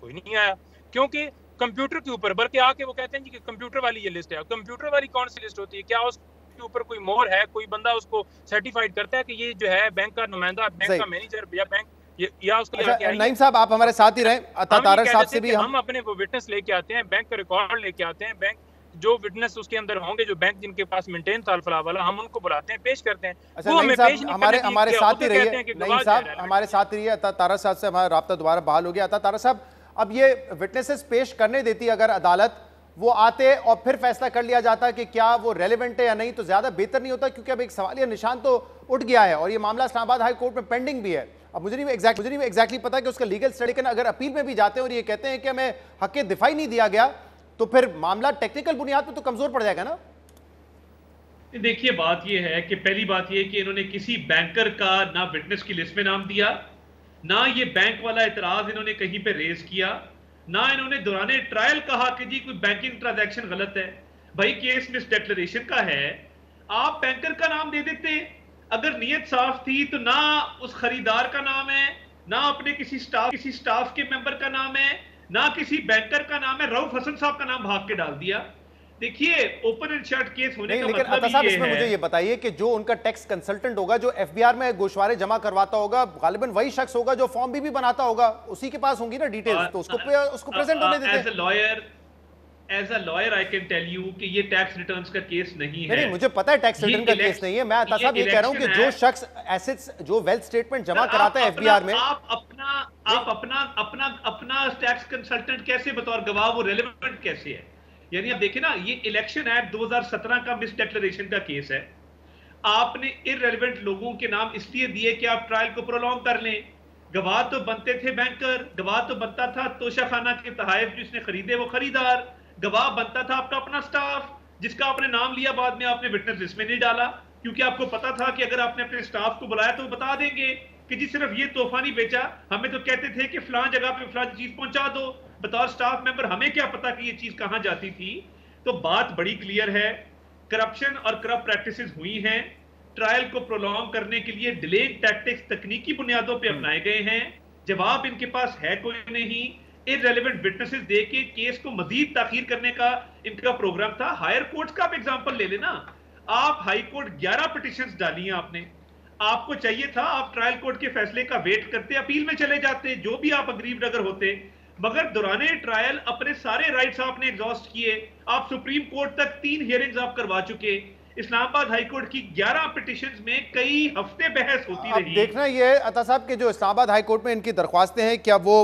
[SPEAKER 4] कोई नहीं आया, क्योंकि कंप्यूटर के ऊपर, बल्कि आके वो कहते हैं जी कि कंप्यूटर वाली ये लिस्ट है। कंप्यूटर वाली कौन सी लिस्ट होती है? क्या उस ऊपर कोई मोहर है? कोई बंदा उसको सर्टिफाइड करता है कि ये जो है बैंक का नुमाइंदा, बैंक का मैनेजर या बैंक या उसको
[SPEAKER 1] नईम साहब, आप हमारे साथ ही रहे। तारड़ साहब से भी
[SPEAKER 4] हम अपने वो विटनेस लेके आते हैं, बैंक का रिकॉर्ड लेके आते हैं, बैंक जो विटनेस उसके अंदर होंगे, जो बैंक जिनके पास मेंटेन तालफला वाला, हम उनको बुलाते हैं, पेश करते हैं।
[SPEAKER 1] अच्छा, नईम साहब हमारे साथ ही रहिए। नईम साहब हमारे साथ रहिए। तारड़ साहब से हमारा राब्ता दोबारा बहाल हो गया। तारड़ साहब, अब ये विटनेसेस पेश करने देती अगर अदालत, वो आते और फिर फैसला कर लिया जाता कि क्या वो रेलेवेंट है या नहीं, तो ज्यादा बेहतर नहीं होता? क्योंकि अब एक सवालिया निशान तो उठ गया है और ये मामला इस्लामाबाद हाई कोर्ट में पेंडिंग भी है। अब मुझे नहीं एग्जैक्टली पता कि उसका लीगल स्टडी, लेकिन अगर अपील में भी जाते हैं और ये कहते हैं कि हमें हक दिफाई नहीं दिया गया, तो फिर मामला टेक्निकल बुनियाद पर तो कमजोर पड़ जाएगा ना?
[SPEAKER 6] देखिए, बात ये है कि पहली बात ये कि इन्होंने किसी बैंकर का ना विटनेस की लिस्ट में नाम दिया, ना ये बैंक वाला इतराज इन्होंने कहीं पे रेज किया, ना इन्होंने दौराने ट्रायल कहा कि जी कोई बैंकिंग ट्रांजैक्शन गलत है। भाई, केस मिस डिक्लेरेशन का है, आप बैंकर का नाम दे देते। अगर नीयत साफ थी तो ना उस खरीदार का नाम है, ना अपने किसी स्टाफ के मेंबर का नाम है, ना किसी बैंकर का नाम है, रऊफ हसन साहब का नाम भाग के डाल दिया। देखिए ओपन एंड शट केस होने का
[SPEAKER 1] लेकिन
[SPEAKER 6] मतलब
[SPEAKER 1] साहब
[SPEAKER 6] ये
[SPEAKER 1] इसमें
[SPEAKER 6] है,
[SPEAKER 1] मुझे ये बताइए कि जो उनका टैक्स कंसल्टेंट होगा, जो एफबीआर में गोशवारे जमा करवाता होगा, गालिबन वही शख्स होगा जो फॉर्म भी बनाता होगा, उसी के पास होंगी ना डिटेल्स, तो उसको प्रेजेंट होने देते हैं।
[SPEAKER 6] As a lawyer I can tell you कि ये टैक्स रिटर्न्स का केस नहीं है।
[SPEAKER 1] नहीं, मुझे पता है टैक्स रिटर्न का केस नहीं है। मैं अता साहब ये कह रहा हूं कि जो शख्स एसेट्स, जो वेल्थ स्टेटमेंट जमा कराता है एफबीआर में,
[SPEAKER 6] आप अपना टैक्स कंसल्टेंट कैसे बतौर गवाह वो रेलेवेंट कैसे है? यानी आप देखें ना, ये इलेक्शन एक्ट 2017 का मिस डिक्लेरेशन का केस है। आपने इररेलेवेंट लोगों के नाम इसलिए दिए कि आप ट्रायल को प्रोलॉन्ग कर लें। गवाह तो बनते थे बैंकर, गवाह तो बनता था तोशाखाना के तहाइफ जिसने खरीदे वो खरीदार, गवाह बनता था आपका अपना स्टाफ जिसका आपने नाम लिया, बाद में आपने विटनेस लिस्ट में नहीं डाला क्योंकि आपको पता था कि अगर आपने अपने स्टाफ को बुलाया तो वो बता देंगे कि जी सिर्फ ये तोहफा नहीं बेचा, हमें तो कहते थे कि फलां जगह पे फलां चीज पहुंचा दो। बतौर स्टाफ मेंबर हमें क्या पता कि ये चीज कहां जाती थी? तो बात बड़ी क्लियर है, करप्शन और करप्ट प्रैक्टिसेस हुई हैं। ट्रायल को प्रोलॉन्ग करने के लिए डिलेइंग टैक्टिक्स तकनीकी बुनियादों पे अपनाए गए हैं। जवाब इनके पास है कोई नहीं। इररेलेवेंट विटनेसेस दे के केस को मजीद ताखीर करने का इनका प्रोग्राम था। हायर कोर्ट्स का आप एग्जांपल ले लेना, आप हाई कोर्ट 11 पिटीशंस डाली हैं आपने, आपको चाहिए था आप ट्रायल कोर्ट के फैसले का वेट करते, अपील में चले जाते, जो भी आप अग्रीव्ड अगर होते, मगर दौराने ट्रायल अपने सारे राइट्स आपने एग्जॉस्ट किए। आप सुप्रीम कोर्ट तक 3 हियरिंग्स आप करवा चुके। इस्लामाबाद हाई कोर्ट की 11 पिटीशंस में कई हफ्ते बहस होती रही।
[SPEAKER 1] देखना ये अता साहब के जो इस्लामाबाद हाई कोर्ट में इनकी दरख्वास्तें हैं, क्या वो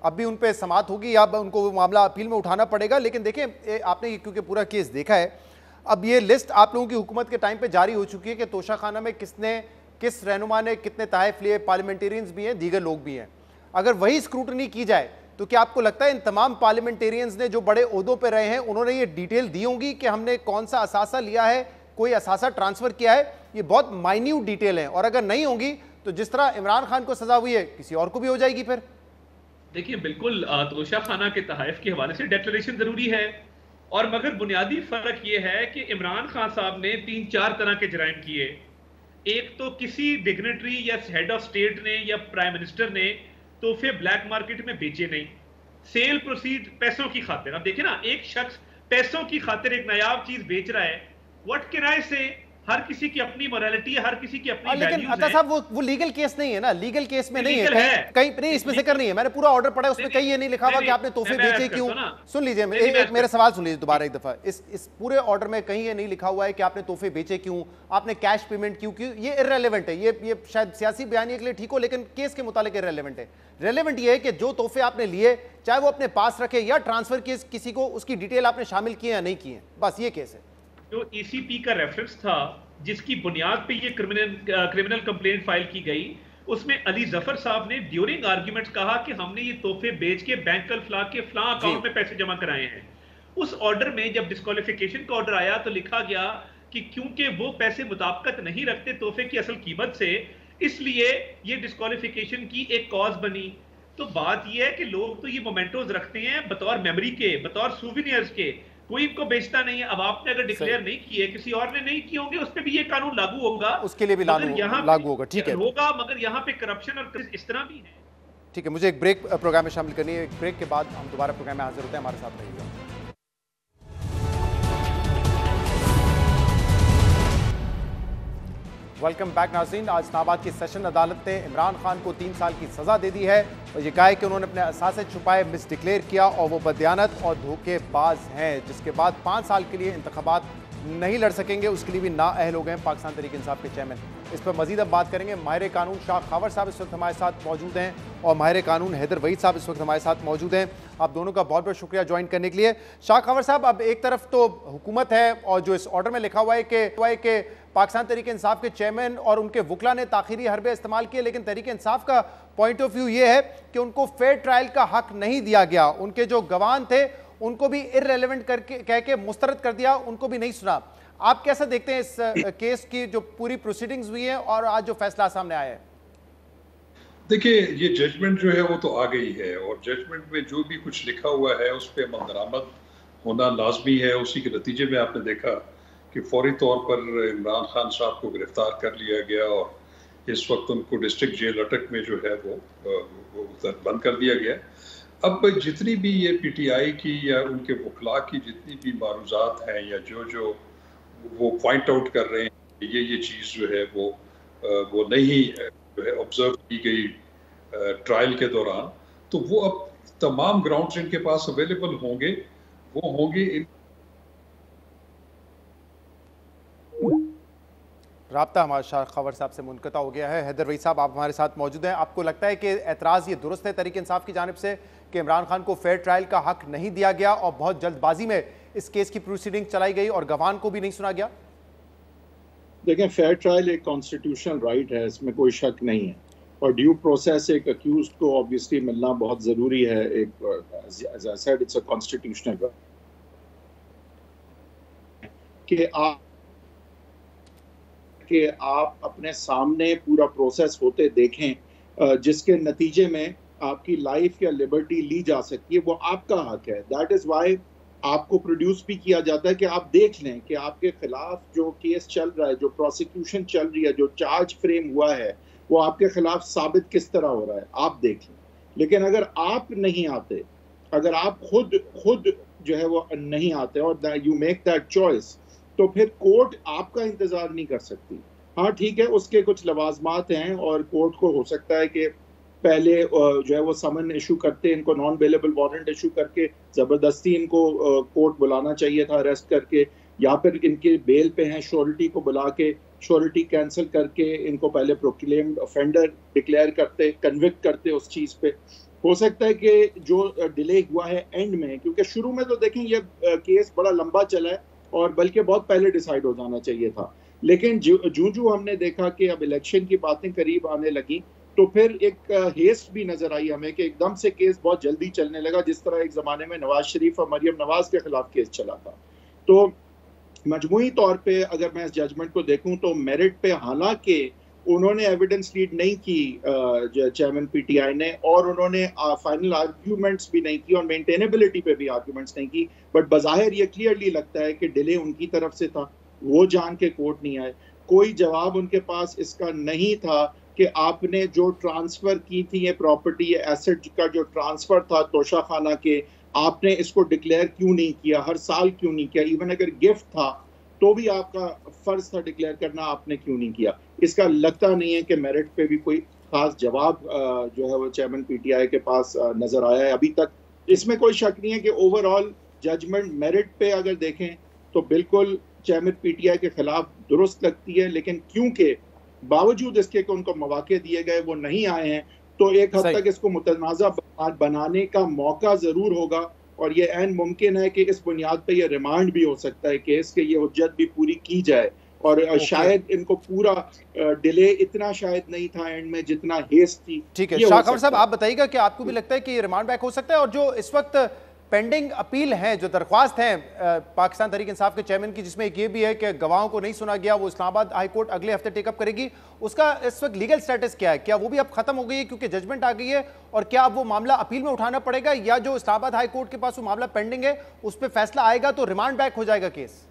[SPEAKER 1] अब भी उन पे समाअत होगी या उनको वो मामला अपील में उठाना पड़ेगा? लेकिन देखें, आपने क्योंकि पूरा केस देखा है, अब ये लिस्ट आप लोगों की हुकूमत के टाइम पे जारी हो चुकी है कि तोशाखाना में किस रहनुमा ने कितने तहफ़ लिए, पार्लियामेंटेरियंस भी हैं, दीगर लोग भी हैं। अगर वही स्क्रूटनी की जाए तो क्या आपको लगता है इन तमाम पार्लियामेंटेरियंस ने जो बड़े ओहदों पर रहे हैं उन्होंने ये डिटेल दी होंगी कि हमने कौन सा असासा लिया है, कोई असासा ट्रांसफर किया है? ये बहुत माइन्यूट डिटेल है, और अगर नहीं होंगी तो जिस तरह इमरान खान को सजा हुई है किसी और को भी हो जाएगी। फिर
[SPEAKER 6] देखिए बिल्कुल तोशाखाना के तहफ़ के हवाले से डिक्लेरेशन जरूरी है, और मगर बुनियादी फर्क ये है कि इमरान खान साहब ने 3-4 तरह के जराइम किए। एक तो किसी डिग्नेटरी या हेड ऑफ स्टेट ने या प्राइम मिनिस्टर ने तोहफे ब्लैक मार्केट में बेचे नहीं, सेल प्रोसीड पैसों की खातिर। अब देखिए ना, एक शख्स पैसों की खातिर एक नायाब चीज बेच रहा है, व्हाट कैन आई से? हर किसी की अपनी मोरालिटी है, हर किसी की अपनी वैल्यूज है।
[SPEAKER 1] लेकिन अता साहब वो लीगल केस नहीं है ना, लीगल केस में नहीं है, कहीं नहीं इसमें जिक्र नहीं है। मैंने पूरा ऑर्डर पढ़ा है, उसमें कहीं ये नहीं लिखा हुआ कि आपने तोहफे बेचे क्यों। सुन लीजिए, मेरा सवाल सुन लीजिए दोबारा एक दफा। इस पूरे ऑर्डर में कहीं ये नहीं लिखा हुआ है कि आपने तोहफे बेचे क्यों, आपने कैश पेमेंट क्यों की। ये इररेलेवेंट है, ये शायद सियासी बयानी के लिए ठीक हो, लेकिन केस के मुतालिक इररेलेवेंट है। रेलेवेंट ये है कि जो तोहफे आपने लिए, चाहे वो अपने पास रखे या ट्रांसफर किए किसी को, उसकी डिटेल आपने शामिल किए या नहीं किए, बस ये केस है।
[SPEAKER 6] जो ईसीपी का रेफरेंस था जिसकी बुनियाद पे ये क्रिमिनल कंप्लेंट फाइल की गई, उसमें अली जफर साहब ने ड्यूरिंग आर्ग्यूमेंट्स कहा कि हमने ये तोहफे बेच के बैंक फला के फला अकाउंट में पैसे जमा कराए हैं। उस ऑर्डर में जब डिस्क्वालिफिकेशन का ऑर्डर आया तो लिखा गया कि क्योंकि वो पैसे मुताबिकत नहीं रखते तोहफे की असल कीमत से, इसलिए ये डिस्क्वालिफिकेशन की एक कॉज बनी। तो बात ये है कि लोग तो ये मोमेंटोज रखते हैं बतौर मेमोरी के, बतौर सूवेनियर्स के, कोई इनको बेचता नहीं है। अब आपने अगर डिक्लेयर नहीं किए, किसी और ने नहीं किए होंगे, उस पर भी ये कानून लागू होगा,
[SPEAKER 1] उसके लिए भी लागू होगा। ठीक है,
[SPEAKER 6] होगा, मगर यहाँ पे करप्शन और इस तरह भी है।
[SPEAKER 1] ठीक है, मुझे एक ब्रेक प्रोग्राम में शामिल करनी है। एक ब्रेक के बाद हम दोबारा प्रोग्राम में हाजिर होते हैं, हमारे साथ रहिएगा। वेलकम बैक नाज़रीन। आज इस्लामाबाद की सेशन अदालत ने इमरान खान को 3 साल की सज़ा दे दी है और ये कहा है कि उन्होंने अपने असासे छुपाए, मिस डिक्लेयर किया और वो बदयानत और धोखेबाज हैं, जिसके बाद 5 साल के लिए इंतखाबात नहीं लड़ सकेंगे। उसके लिए भी नाअहल हो गए पाकिस्तान तहरीक इंसाफ के चेयरमैन। इस पर मजीद अब बात करेंगे। माहिर कानून शाह खावर साहब इस वक्त हमारे साथ मौजूद हैं और माहिर कानून हैदर वहीद साहब इस वक्त हमारे साथ मौजूद हैं। आप दोनों का बहुत बहुत शुक्रिया ज्वाइन करने के लिए। शाह खावर साहब, अब एक तरफ तो हुकूमत है और जो इस ऑर्डर में लिखा हुआ है कि पाकिस्तान तहरीक इंसाफ के चेयरमैन और उनके वकला ने ताखीरी हरबे इस्तेमाल किए, लेकिन तहरीक इंसाफ का पॉइंट ऑफ व्यू ये है कि उनको फेयर ट्रायल का हक नहीं दिया गया। उनके जो गवाह थे उनको भी इररेलेवेंट करके कह के मुस्तरद कर दिया, उनको भी नहीं सुना। आप कैसा देखते हैं इस केस की जो पूरी प्रोसीडिंग्स हुई है और आज जो फैसला सामने आया है?
[SPEAKER 7] देखिए, ये जजमेंट जो है वो तो आ गई है और जजमेंट में जो भी कुछ लिखा हुआ है उस पर अमल होना लाजमी है। उसी के नतीजे में आपने देखा कि फौरी तौर पर इमरान खान साहब को गिरफ्तार कर लिया गया और इस वक्त उनको डिस्ट्रिक्ट जेल अटक में जो है वो बंद कर दिया गया। अब जितनी भी ये पीटीआई की या उनके वकला की जितनी भी मारूजात हैं या जो वो पॉइंट आउट कर रहे हैं ये चीज़ जो है वो नहीं जो है ऑब्जर्व की गई ट्रायल के दौरान, तो वो अब तमाम ग्राउंड्स इनके पास अवेलेबल होंगे, वो होंगे इन
[SPEAKER 1] राब्ता हमारे शाह खबर साहब से मुनक़ता हो गया है। हैदर रईस साहब, आप हमारे साथ मौजूद हैं। आपको लगता है कि एतराज़ ये दुरुस्त है तहरीक इंसाफ की जानिब से कि इमरान खान को फेयर ट्रायल का हक नहीं दिया गया और बहुत जल्दबाजी में इस केस की प्रोसीडिंग चलाई गई और गवाह को भी नहीं सुना गया?
[SPEAKER 8] देखें, फेयर ट्रायल एक कॉन्स्टिट्यूशनल राइट है, इसमें कोई शक नहीं है, और ड्यू प्रोसेस एक अक्यूज्ड को ऑब्वियसली मिलना बहुत ज़रूरी है। एक as I said it's a constitutional right कि आप अपने सामने पूरा प्रोसेस होते देखें जिसके नतीजे में आपकी लाइफ या लिबर्टी ली जा सकती है, वो आपका हक है। दैट इज़ वाई आपको प्रोड्यूस भी किया जाता है कि आप देख लें कि आपके खिलाफ जो केस चल रहा है, जो प्रोसिक्यूशन चल रही है, जो चार्ज फ्रेम हुआ है, वो आपके खिलाफ साबित किस तरह हो रहा है, आप देख लें। लेकिन अगर आप नहीं आते, अगर आप खुद जो है वो नहीं आते और यू मेक दैट चॉइस, तो फिर कोर्ट आपका इंतजार नहीं कर सकती। हाँ ठीक है, उसके कुछ लवाजमात हैं और कोर्ट को हो सकता है कि पहले जो है वो समन इशू करते, इनको नॉन बेलेबल वारंट इशू करके ज़बरदस्ती इनको कोर्ट बुलाना चाहिए था अरेस्ट करके, या फिर इनके बेल पे हैं श्योरिटी को बुला के श्योरिटी कैंसिल करके इनको पहले प्रोक्लेम्ड ऑफेंडर डिक्लेयर करते, कन्विक्ट करते उस चीज़ पे। हो सकता है कि जो डिले हुआ है एंड में, क्योंकि शुरू में तो देखें ये केस बड़ा लंबा चला है और बल्कि बहुत पहले डिसाइड हो जाना चाहिए था, लेकिन जो हमने देखा कि अब इलेक्शन की बातें करीब आने लगी, तो फिर एक हेस्ट भी नजर आई हमें कि एकदम से केस बहुत जल्दी चलने लगा, जिस तरह एक ज़माने में नवाज शरीफ और मरियम नवाज के खिलाफ केस चला था। तो मजमूई तौर पे अगर मैं इस जजमेंट को देखूं तो मेरिट पे, हालांकि उन्होंने एविडेंस लीड नहीं की चेयरमैन पीटीआई ने, और उन्होंने फाइनल आर्ग्यूमेंट्स भी नहीं की और मेंटेनेबिलिटी पे भी आर्ग्यूमेंट्स नहीं की, बट बज़ाहिर ये क्लियरली लगता है कि डिले उनकी तरफ से था, वो जान के कोर्ट नहीं आए। कोई जवाब उनके पास इसका नहीं था कि आपने जो ट्रांसफर की थी ये प्रॉपर्टी, ये एसेट का जो ट्रांसफर था तोशा खाना के, आपने इसको डिक्लेयर क्यों नहीं किया, हर साल क्यों नहीं किया, इवन अगर गिफ्ट था तो भी आपका फर्ज था डिक्लेयर करना, आपने क्यों नहीं किया। इसका लगता नहीं है कि मेरिट पे भी कोई खास जवाब जो है वो चेयरमैन पीटीआई के पास नजर आया है अभी तक। इसमें कोई शक नहीं है कि ओवरऑल जजमेंट मेरिट पे अगर देखें तो बिल्कुल चेयरमैन पीटीआई के खिलाफ दुरुस्त लगती है, लेकिन क्योंकि बावजूद इसके कि उनको मौके दिए गए वो नहीं आए हैं, तो एक हद तक इसको मुतनाज़ा बनाने का मौका जरूर होगा, और ये ऐन मुमकिन है कि इस बुनियाद पे ये रिमांड भी हो सकता है केस के, ये हुज्जत भी पूरी की जाए, और शायद इनको पूरा डिले इतना शायद नहीं था एंड में जितना हेस्ट थी।
[SPEAKER 1] ठीक है शाह खबर साहब, आप बताइएगा कि आपको भी लगता है कि ये रिमांड बैक हो सकता है, और जो इस वक्त पेंडिंग अपील है, जो दरख्वास्त है पाकिस्तान तहरीक इंसाफ के चेयरमैन की, जिसमें एक ये भी है कि गवाहों को नहीं सुना गया, वो इस्लामाबाद हाई कोर्ट अगले हफ्ते टेकअप करेगी, उसका इस वक्त लीगल स्टेटस क्या है? क्या वो भी अब खत्म हो गई है क्योंकि जजमेंट आ गई है, और क्या अब वो मामला अपील में उठाना पड़ेगा, या जो इस्लामाबाद हाई कोर्ट के पास वो मामला पेंडिंग है उस पर फैसला आएगा तो रिमांड बैक हो जाएगा केस?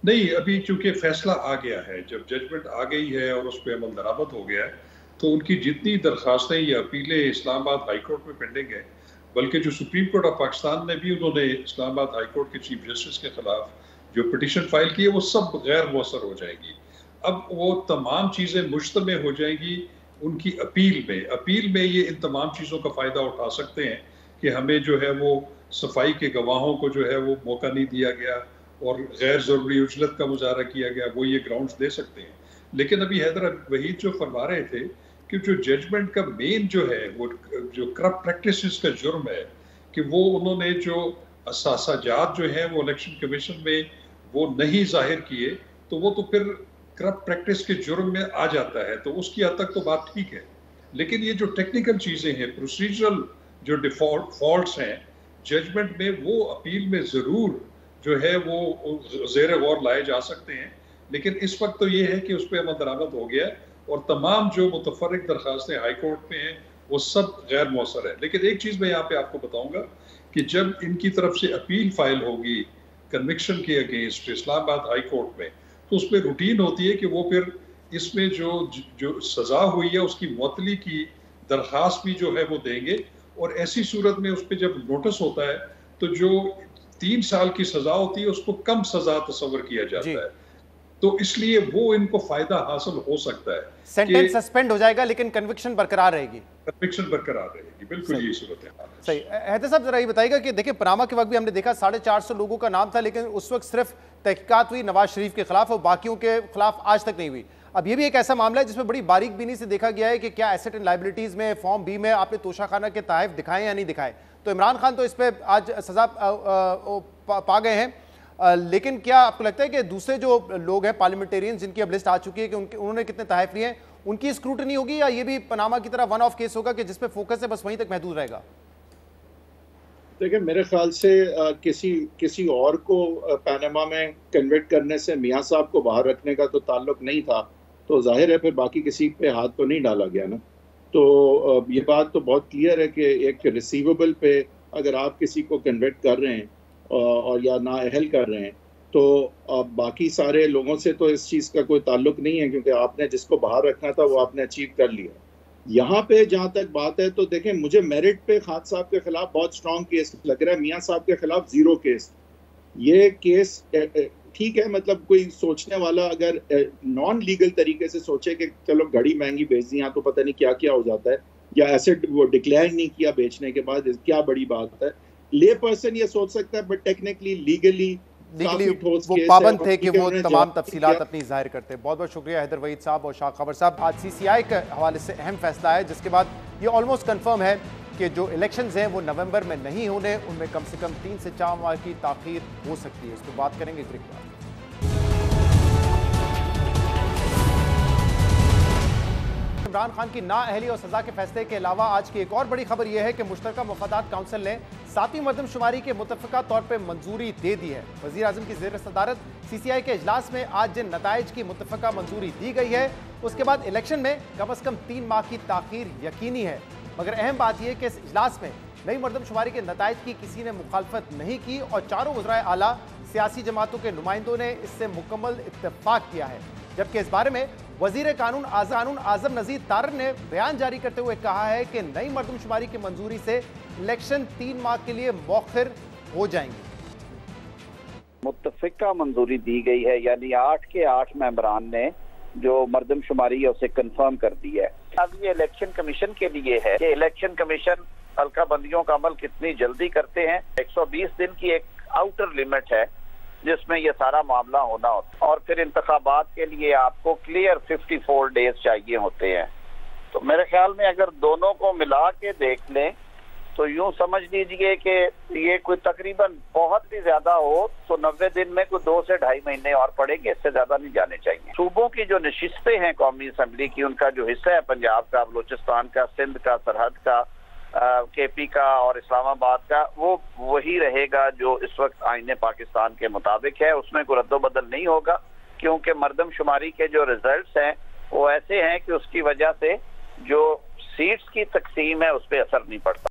[SPEAKER 7] नहीं, अभी चूंकि फैसला आ गया है, जब जजमेंट आ गई है और उस पर अमल दरामद हो गया है, तो उनकी जितनी दरखास्तें या अपीलें इस्लामाबाद हाई कोर्ट में पेंडिंग है, बल्कि जो सुप्रीम कोर्ट ऑफ पाकिस्तान ने भी उन्होंने इस्लामाबाद हाई कोर्ट के चीफ जस्टिस के खिलाफ जो पिटीशन फाइल की है, वो सब गैर मौसर हो जाएगी। अब वो तमाम चीज़ें मुश्तमिल हो जाएंगी उनकी अपील में। अपील में ये इन तमाम चीज़ों का फ़ायदा उठा सकते हैं कि हमें जो है वो सफाई के गवाहों को जो है वो मौका नहीं दिया गया और गैर ज़रूरी उजलत का मुजाहरा किया गया, वो ये ग्राउंड्स दे सकते हैं। लेकिन अभी हैदर वहीद जो फरमा रहे थे कि जो जजमेंट का मेन जो है वो जो करप्ट प्रैक्टिसेस का जुर्म है, कि वो उन्होंने जो असासाजात जो हैं वो इलेक्शन कमीशन में वो नहीं जाहिर किए, तो वो तो फिर करप्ट प्रैक्टिस के जुर्म में आ जाता है, तो उसकी हद तक तो बात ठीक है। लेकिन ये जो टेक्निकल चीज़ें हैं, प्रोसीजरल जो फॉल्ट्स हैं जजमेंट में, वो अपील में ज़रूर जो है वो ज़ेर गौर लाए जा सकते हैं। लेकिन इस वक्त तो ये है कि उस पर अमल दरामद हो गया और तमाम जो मुतफर्रिक दरखास्तें हाई कोर्ट में हैं वो सब गैर मौसर है। लेकिन एक चीज़ मैं यहाँ पे आपको बताऊंगा कि जब इनकी तरफ से अपील फाइल होगी कन्विक्शन के अगेंस्ट इस्लामाबाद हाई कोर्ट में, तो उसमें रूटीन होती है कि वो फिर इसमें जो सज़ा हुई है उसकी मुअत्तली की दरख्वास्त भी जो है वो देंगे, और ऐसी सूरत में उस पर जब नोटिस होता है तो जो 3 साल की सजा होती है उसको कम सजा तस्वर किया जाता है, तो इसलिए वो इनको फायदा हासिल हो सकता है।
[SPEAKER 1] सेंटेंस सस्पेंड हो जाएगा लेकिन कन्विक्शन बरकरार रहेगी।
[SPEAKER 7] कन्विक्शन बरकरार रहेगी, बिल्कुल यही सूरत है।
[SPEAKER 1] सही। हैदर साहब जरा ये बताइएगा कि देखिए पनामा के वक्त भी हमने देखा 450 लोगों का नाम था, लेकिन उस वक्त सिर्फ तहकीकात हुई नवाज शरीफ के खिलाफ और बाकियों के खिलाफ आज तक नहीं हुई। अब ये भी एक ऐसा मामला है जिसमें बड़ी बारीक बीनी से देखा गया है कि क्या एसेट एंड लायबिलिटीज में फॉर्म बी में आपने तोशाखाना के तहफ़ दिखाए या नहीं दिखाए। तो इमरान खान तो इस पर आज सजा पा गए हैं, लेकिन क्या आपको लगता है कि दूसरे जो लोग हैं पार्लियामेंटेरियन जिनकी अब लिस्ट आ चुकी है कि उन्होंने कितने तहफ़ लिए हैं, उनकी स्क्रूटनी होगी या ये भी पनामा की तरह वन ऑफ केस होगा कि जिसपे फोकस है बस वहीं तक महदूद रहेगा?
[SPEAKER 8] देखिए मेरे ख्याल से किसी और को पनामा में कन्वर्ट करने से मियां साहब को बाहर रखने का तो ताल्लुक नहीं था, तो जाहिर है फिर बाकी किसी पे हाथ तो नहीं डाला गया ना। तो ये बात तो बहुत क्लियर है कि एक रिसीवेबल पे अगर आप किसी को कन्वर्ट कर रहे हैं और या नाअहल कर रहे हैं तो अब बाकी सारे लोगों से तो इस चीज़ का कोई ताल्लुक नहीं है, क्योंकि आपने जिसको बाहर रखना था वो आपने अचीव कर लिया। यहाँ पे जहाँ तक बात है तो देखें, मुझे मेरिट पे खान साहब के खिलाफ बहुत स्ट्रॉन्ग केस लग रहा है, मियाँ साहब के खिलाफ 0 केस। ये केस ठीक है, मतलब कोई सोचने वाला अगर नॉन लीगल तरीके से सोचे कि चलो घड़ी महंगी बेच दी, यहाँ तो पता नहीं क्या क्या हो जाता है, या एसेट वो डिक्लेयर नहीं किया बेचने के बाद, क्या बड़ी बात है। ले पर्सन ये सोच सकता है, बट टेक्निकली लीगली
[SPEAKER 1] वो पाबंद थे कि वो तमाम तफसीलात अपनी जाहिर करते। बहुत बहुत शुक्रिया हैदर वहीद साहब और शाह खबर साहब। आज CCI के हवाले से अहम फैसला है जिसके बाद ये ऑलमोस्ट कंफर्म है कि जो इलेक्शंस हैं वो नवंबर में नहीं होने, उनमें कम से कम 3 से 4 माह की ताख़ीर हो सकती है। इस पर बात करेंगे ब्रेक बाद। इमरान खान की नाअहली और सजा के फैसले के अलावा आज की एक और बड़ी खबर यह है कि मुश्तरका मफादात काउंसिल ने 7वीं मरदमशुमारी के मुतफ़िका तौर पर मंजूरी दे दी है। वज़ीर आज़म की ज़ेर सदारत CCI के इजलास में आज जिन नताइज की मुतफ़िका मंजूरी दी गई है उसके बाद इलेक्शन में कम अज़ कम 3 माह की ताख़ीर यकीनी है। मगर अहम बात यह कि इस इजलास में नई मरदमशुमारी के नताइज की किसी ने मुखालफत नहीं की और चारों वज़राए आला सियासी जमातों के नुमाइंदों ने इससे मुकम्मल इत्तेफाक किया है। जबकि इस बारे में वज़ीर कानून आज़म नज़ीर तारर ने बयान जारी करते हुए कहा है कि नई मरदमशुमारी की मंजूरी से इलेक्शन 3 माह के लिए मौखिर हो जाएंगे।
[SPEAKER 9] मुत्तफ़िका मंजूरी दी गई है, यानी 8 के 8 मेंबरान ने जो मरदमशुमारी है उसे कंफर्म कर दी है। अब ये इलेक्शन कमीशन के लिए है कि इलेक्शन कमीशन हल्का बंदियों का अमल कितनी जल्दी करते हैं। 120 दिन की एक आउटर लिमिट है जिसमें ये सारा मामला होना होता है, और फिर इंतखाबात के लिए आपको क्लियर 54 डेज चाहिए होते हैं। तो मेरे ख्याल में अगर दोनों को मिला के देख लें तो यूं समझ लीजिए कि ये कोई तकरीबन बहुत भी ज्यादा हो तो 90 दिन में कोई 2 से 2.5 महीने और पड़ेंगे, इससे ज्यादा नहीं जाने चाहिए। सूबों की जो नशिस्तें हैं कौमी असम्बली की, उनका जो हिस्सा है पंजाब का, बलूचिस्तान का, सिंध का, सरहद का, KP का और इस्लामाबाद का, वो वही रहेगा जो इस वक्त आईने पाकिस्तान के मुताबिक है। उसमें कोई रद्दोबदल नहीं होगा, क्योंकि मरदमशुमारी के जो रिजल्ट्स हैं वो ऐसे हैं कि उसकी वजह से जो सीट्स की तकसीम है उस पर असर नहीं पड़ता।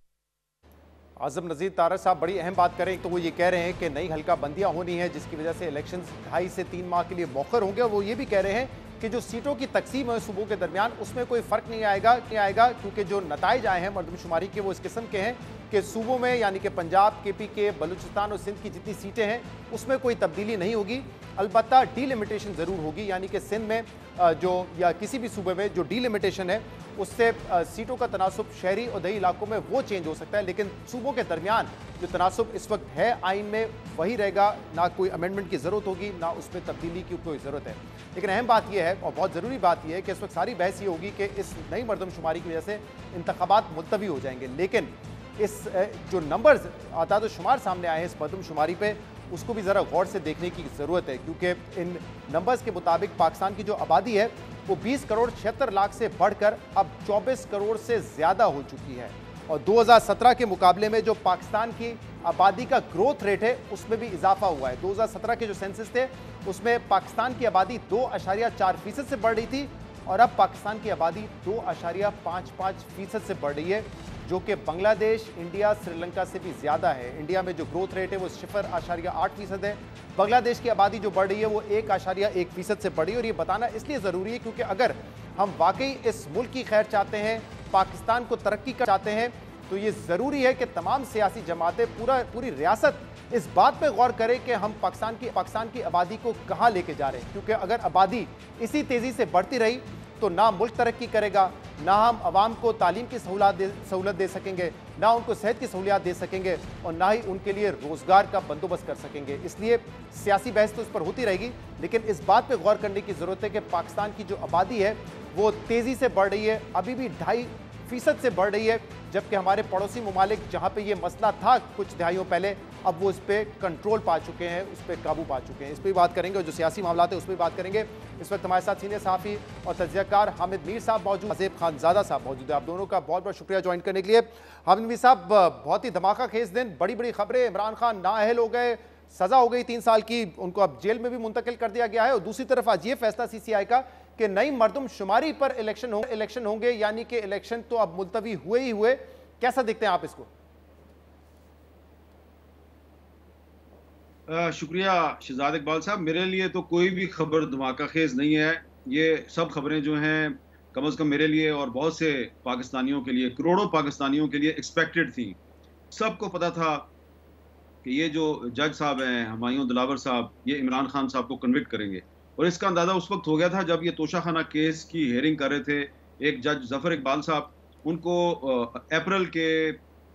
[SPEAKER 1] आज़म नज़ीर तारर साहब बड़ी अहम बात करें तो वो ये कह रहे हैं कि नई हल्का बंदियाँ होनी है जिसकी वजह से इलेक्शन 2.5 से 3 माह के लिए मौखर होंगे। और वो ये भी कह रहे हैं कि जो सीटों की तकसीम है सूबों के दरमियान उसमें कोई फ़र्क नहीं आएगा क्योंकि जो नताइज आए हैं मरदमशुमारी के वो इस किस्म के हैं कि सूबों में यानी कि पंजाब, KP के, बलूचिस्तान और सिंध की जितनी सीटें हैं उसमें कोई तब्दीली नहीं होगी। अलबत्ता डीलिमिटेशन ज़रूर होगी, यानी कि सिंध में जो या किसी भी सूबे में जो डीलिमिटेशन है उससे सीटों का तनासुब शहरी और दही इलाकों में वो चेंज हो सकता है, लेकिन सूबों के दरमियान जो तनासुब इस वक्त है आइन में वही रहेगा। ना कोई अमेंडमेंट की ज़रूरत होगी, ना उसमें तब्दीली की कोई ज़रूरत है। लेकिन अहम बात यह है और बहुत ज़रूरी बात यह है कि इस वक्त सारी बहस ये होगी कि इस नई मरदमशुमारी की वजह से इंतखाबात मुलतवी हो जाएंगे, लेकिन इस जो नंबर्स आदाद शुमार सामने आए हैं इस मरदमशुमारी पे उसको भी ज़रा गौर से देखने की ज़रूरत है, क्योंकि इन नंबर्स के मुताबिक पाकिस्तान की जो आबादी है वो 20 करोड़ 76 लाख से बढ़कर अब 24 करोड़ से ज़्यादा हो चुकी है। और 2017 के मुकाबले में जो पाकिस्तान की आबादी का ग्रोथ रेट है उसमें भी इजाफा हुआ है। 2017 के जो सेंसस थे उसमें पाकिस्तान की आबादी 2.4% से बढ़ रही थी और अब पाकिस्तान की आबादी 2.55% से बढ़ रही है, जो कि बांग्लादेश, इंडिया, श्रीलंका से भी ज़्यादा है। इंडिया में जो ग्रोथ रेट है वो 0.8% है। बांग्लादेश की आबादी जो बढ़ रही है वो 1.1% से बढ़ी। और ये बताना इसलिए ज़रूरी है क्योंकि अगर हम वाकई इस मुल्क की खैर चाहते हैं, पाकिस्तान को तरक्की चाहते हैं, तो ये ज़रूरी है कि तमाम सियासी जमातें पूरी रियासत इस बात पे गौर करे कि हम पाकिस्तान की आबादी को कहाँ लेके जा रहे हैं, क्योंकि अगर आबादी इसी तेज़ी से बढ़ती रही तो ना मुल्क तरक्की करेगा, ना हम आवाम को तालीम की सहूलत दे सकेंगे, ना उनको सेहत की सहूलियात दे सकेंगे और ना ही उनके लिए रोज़गार का बंदोबस्त कर सकेंगे। इसलिए सियासी बहस तो इस पर होती रहेगी, लेकिन इस बात पे गौर करने की ज़रूरत है कि पाकिस्तान की जो आबादी है वो तेज़ी से बढ़ रही है, अभी भी 2.5% से बढ़ रही है, जबकि हमारे पड़ोसी ममालिक जहाँ पे ये मसला था कुछ दहाइयों पहले, अब वो इस पर कंट्रोल पा चुके हैं, उस पर काबू पा चुके हैं। इस पर भी बात करेंगे और जो सियासी मामला है उस पर भी बात करेंगे। इस वक्त हमारे साथ सीनियर सहाफ़ी और तज्ज़ियाकार हामिद मीर साहब मौजूद, अज़ेब खानज़ादा साहब मौजूद है। आप दोनों का बहुत बहुत शुक्रिया ज्वाइन करने के लिए। हामिद मीर साहब, बहुत ही धमाका खेज दिन, बड़ी बड़ी खबरें, इमरान खान नाअहल हो गए, सज़ा हो गई 3 साल की, उनको अब जेल में भी मुंतकिल कर दिया गया है, और दूसरी तरफ आज ये फैसला CCI का कि नई मरदमशुमारी पर इलेक्शन होंगे, यानी कि इलेक्शन तो अब मुलतवी हुए ही हुए। कैसा देखते हैं आप इसको?
[SPEAKER 10] शुक्रिया शहजाद इकबाल साहब। मेरे लिए तो कोई भी खबर धमाका खेज नहीं है। ये सब खबरें जो हैं कम अज़ कम मेरे लिए और बहुत से पाकिस्तानियों के लिए, करोड़ों पाकिस्तानियों के लिए एक्सपेक्टेड थी। सबको पता था कि ये जो जज साहब हैं हुमायूं दिलावर साहब, ये इमरान खान साहब को कन्विक्ट करेंगे, और इसका अंदाज़ा उस वक्त हो गया था जब ये तोशाखाना केस की हेयरिंग कर रहे थे। एक जज जफर इकबाल साहब, उनको अप्रैल के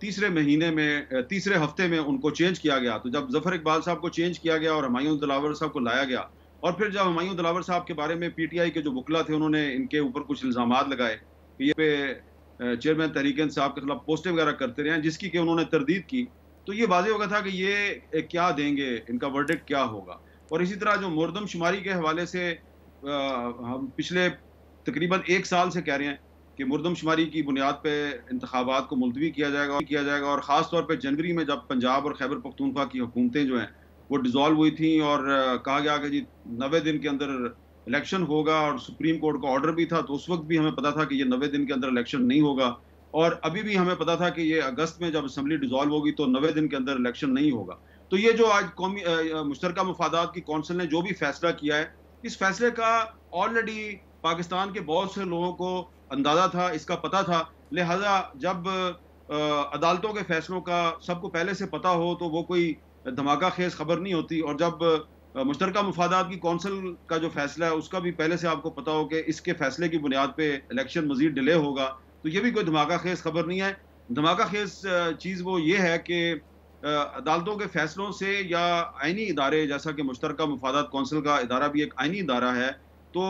[SPEAKER 10] तीसरे हफ्ते में उनको चेंज किया गया। तो जब जफर इकबाल साहब को चेंज किया गया और हुमायूं दिलावर साहब को लाया गया, और फिर जब हुमायूं दिलावर साहब के बारे में PTI के जो वकला थे उन्होंने इनके ऊपर कुछ इल्ज़ामात लगाए कि ये पे चेयरमैन तहरीक इंसाफ के खिलाफ पोस्टें वगैरह करते रहे हैं, जिसकी कि उन्होंने तरदीद की, तो ये वाज़ेह हो गया था कि ये क्या देंगे, इनका वर्डिक्ट क्या होगा। और इसी तरह जो मुर्दमशुमारी के हवाले से हम पिछले तकरीबन 1 साल से कह रहे हैं कि मुर्दमशुमारी की बुनियाद पे इंतखाबात को मुलतवी किया जाएगा, और ख़ास तौर पे जनवरी में जब पंजाब और खैबर पख्तूनख्वा की हुकूमतें जो हैं वो डिज़ोल्व हुई थी और कहा गया कि जी 90 दिन के अंदर इलेक्शन होगा, और सुप्रीम कोर्ट का ऑर्डर भी था, तो उस वक्त भी हमें पता था कि ये 90 दिन के अंदर इलेक्शन नहीं होगा, और अभी भी हमें पता था कि ये अगस्त में जब असम्बली डिज़ोल्व होगी तो 90 दिन के अंदर इलेक्शन नहीं होगा। तो ये जो आज कौमी मुश्तरका मुफादात की कौंसिल ने जो भी फैसला किया है, इस फैसले का ऑलरेडी पाकिस्तान के बहुत से लोगों को अंदाजा था, इसका पता था। लिहाजा जब अदालतों के फैसलों का सबको पहले से पता हो तो वो कोई धमाका खेज खबर नहीं होती, और जब मुश्तरका मुफादात की कौंसिल का जो फैसला है उसका भी पहले से आपको पता हो कि इसके फैसले की बुनियाद पे इलेक्शन मजीद डिले होगा, तो ये भी कोई धमाका खेज खबर नहीं है। धमाका खेज चीज़ वो ये है कि अदालतों के फैसलों से या आइनी इदारे, जैसा कि मुश्तरका मुफादात कौंसिल का इदारा भी एक आइनी इदारा है, तो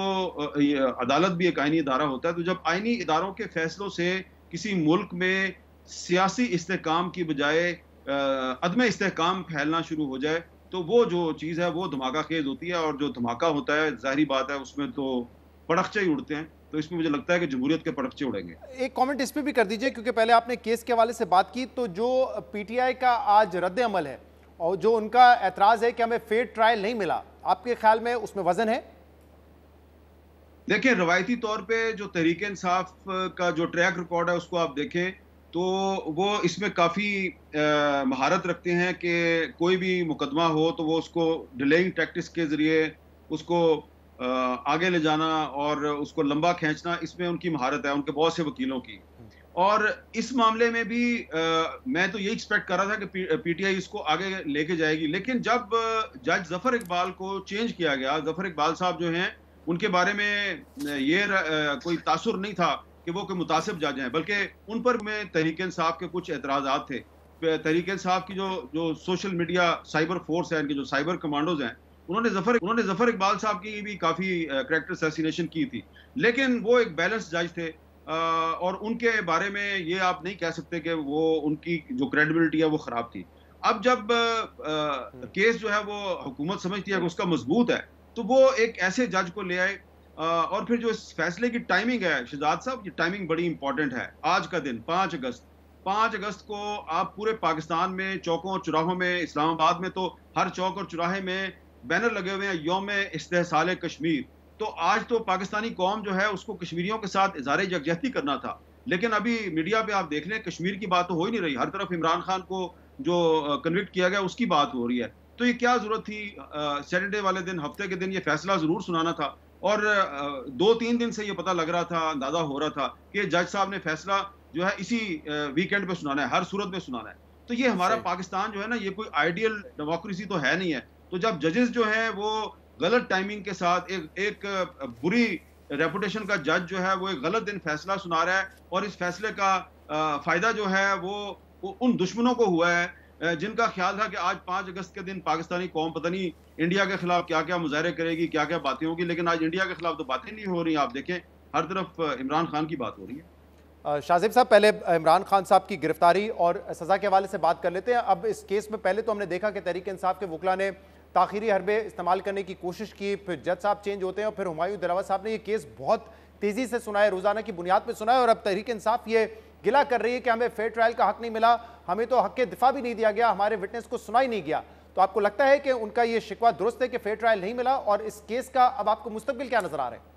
[SPEAKER 10] अदालत भी एक आइनी इदारा होता है, तो जब आइनी इदारों के फैसलों से किसी मुल्क में सियासी इस्तेहकाम की बजाय अदम इस्तेहकाम फैलना शुरू हो जाए, तो वो जो चीज़ है वो धमाका खेज होती है, और जो धमाका होता है जाहिर बात है उसमें तो पड़खचे ही उड़ते हैं, तो इसमें मुझे लगता है कि जमहूरियत के पड़खचे उड़ेंगे।
[SPEAKER 1] एक कमेंट इस पे भी कर दीजिए, क्योंकि पहले आपने केस के हवाले से बात की, तो जो PTI का आज रद्द अमल है और जो उनका एतराज़ है कि हमें फेयर ट्रायल नहीं मिला, आपके ख्याल में उसमें वजन है?
[SPEAKER 10] देखिए, रवायती तौर पे जो तहरीक इंसाफ का जो ट्रैक रिकॉर्ड है उसको आप देखें तो वो इसमें काफ़ी महारत रखते हैं कि कोई भी मुकदमा हो तो वो उसको डिलेइंग टैक्टिक्स के ज़रिए उसको आगे ले जाना और उसको लंबा खींचना, इसमें उनकी महारत है, उनके बहुत से वकीलों की। और इस मामले में भी मैं तो यही एक्सपेक्ट कर रहा था कि PTI इसको आगे लेके जाएगी, लेकिन जब जज जफर इकबाल को चेंज किया गया, जफर इकबाल साहब जो हैं उनके बारे में ये कोई तासुर नहीं था कि वो कोई मुतासिब जज हैं, बल्कि उन पर में तहरीक इंसाफ के कुछ एतराज़ात थे। तहरीक इंसाफ की जो सोशल मीडिया साइबर फोर्स है, इनके जो साइबर कमांडोज हैं, उन्होंने जफर इकबाल साहब की भी काफ़ी कैरेक्टर असैसिनेशन की थी, लेकिन वो एक बैलेंस जज थे, और उनके बारे में ये आप नहीं कह सकते कि वो उनकी जो क्रेडिबिलिटी है वो ख़राब थी। अब जब केस जो है वो हुकूमत समझती है कि उसका मजबूत है, तो वो एक ऐसे जज को ले आए, और फिर जो इस फैसले की टाइमिंग है शहजाद साहब, ये टाइमिंग बड़ी इंपॉर्टेंट है। आज का दिन 5 अगस्त को आप पूरे पाकिस्तान में चौकों और चौराहों में, इस्लामाबाद में तो हर चौक और चौराहे में बैनर लगे हुए हैं यौम इस्तेहसाल कश्मीर। तो आज तो पाकिस्तानी कौम जो है उसको कश्मीरियों के साथ इज़हार यकजहती करना था, लेकिन अभी मीडिया पे आप देख लें कश्मीर की बात तो हो ही नहीं रही, हर तरफ इमरान खान को जो कन्विक्ट किया गया उसकी बात हो रही है। तो ये क्या जरूरत थी सैटरडे वाले दिन, हफ्ते के दिन ये फैसला जरूर सुनाना था, और 2-3 दिन से ये पता लग रहा था, अंदाजा हो रहा था कि जज साहब ने फैसला जो है इसी वीकेंड पे सुनाना है, हर सूरत में सुनाना है। तो ये हमारा पाकिस्तान जो है ना, ये कोई आइडियल डेमोक्रेसी तो है नहीं है। तो जब जजेस जो हैं वो गलत टाइमिंग के साथ एक बुरी रेपुटेशन का जज जो है वो एक गलत दिन फैसला सुना रहा है, और इस फैसले का फायदा जो है वो उन दुश्मनों को हुआ है जिनका ख्याल था कि आज 5 अगस्त के दिन पाकिस्तानी कौम पता नहीं इंडिया के खिलाफ क्या क्या मुजाहरे करेगी, क्या क्या बातें होगी, लेकिन आज इंडिया के खिलाफ तो बातें नहीं हो रही। आप देखें हर तरफ इमरान खान की बात हो रही है।
[SPEAKER 1] शाहजेब साहब, पहले इमरान खान साहब की गिरफ्तारी और सजा के हवाले से बात कर लेते हैं। अब इस केस में पहले तो हमने देखा कि तहरीक इंसाफ के वकला ने ताखीरी हरबे इस्तेमाल करने की कोशिश की, फिर जज साहब चेंज होते हैं और फिर हुमायूं दिलावर साहब ने ये केस बहुत तेजी से सुना है, रोजाना की बुनियाद पर सुना है, और अब तहरीक इंसाफ ये गिला कर रही है कि हमें फेयर ट्रायल का हक नहीं मिला, हमें तो हक के दिफा भी नहीं दिया गया, हमारे विटनेस को सुना ही नहीं गया। तो आपको लगता है कि उनका ये शिकवा दुरुस्त है कि फेयर ट्रायल नहीं मिला, और इस केस का अब आपको मुस्तकबिल क्या नजर आ रहा है?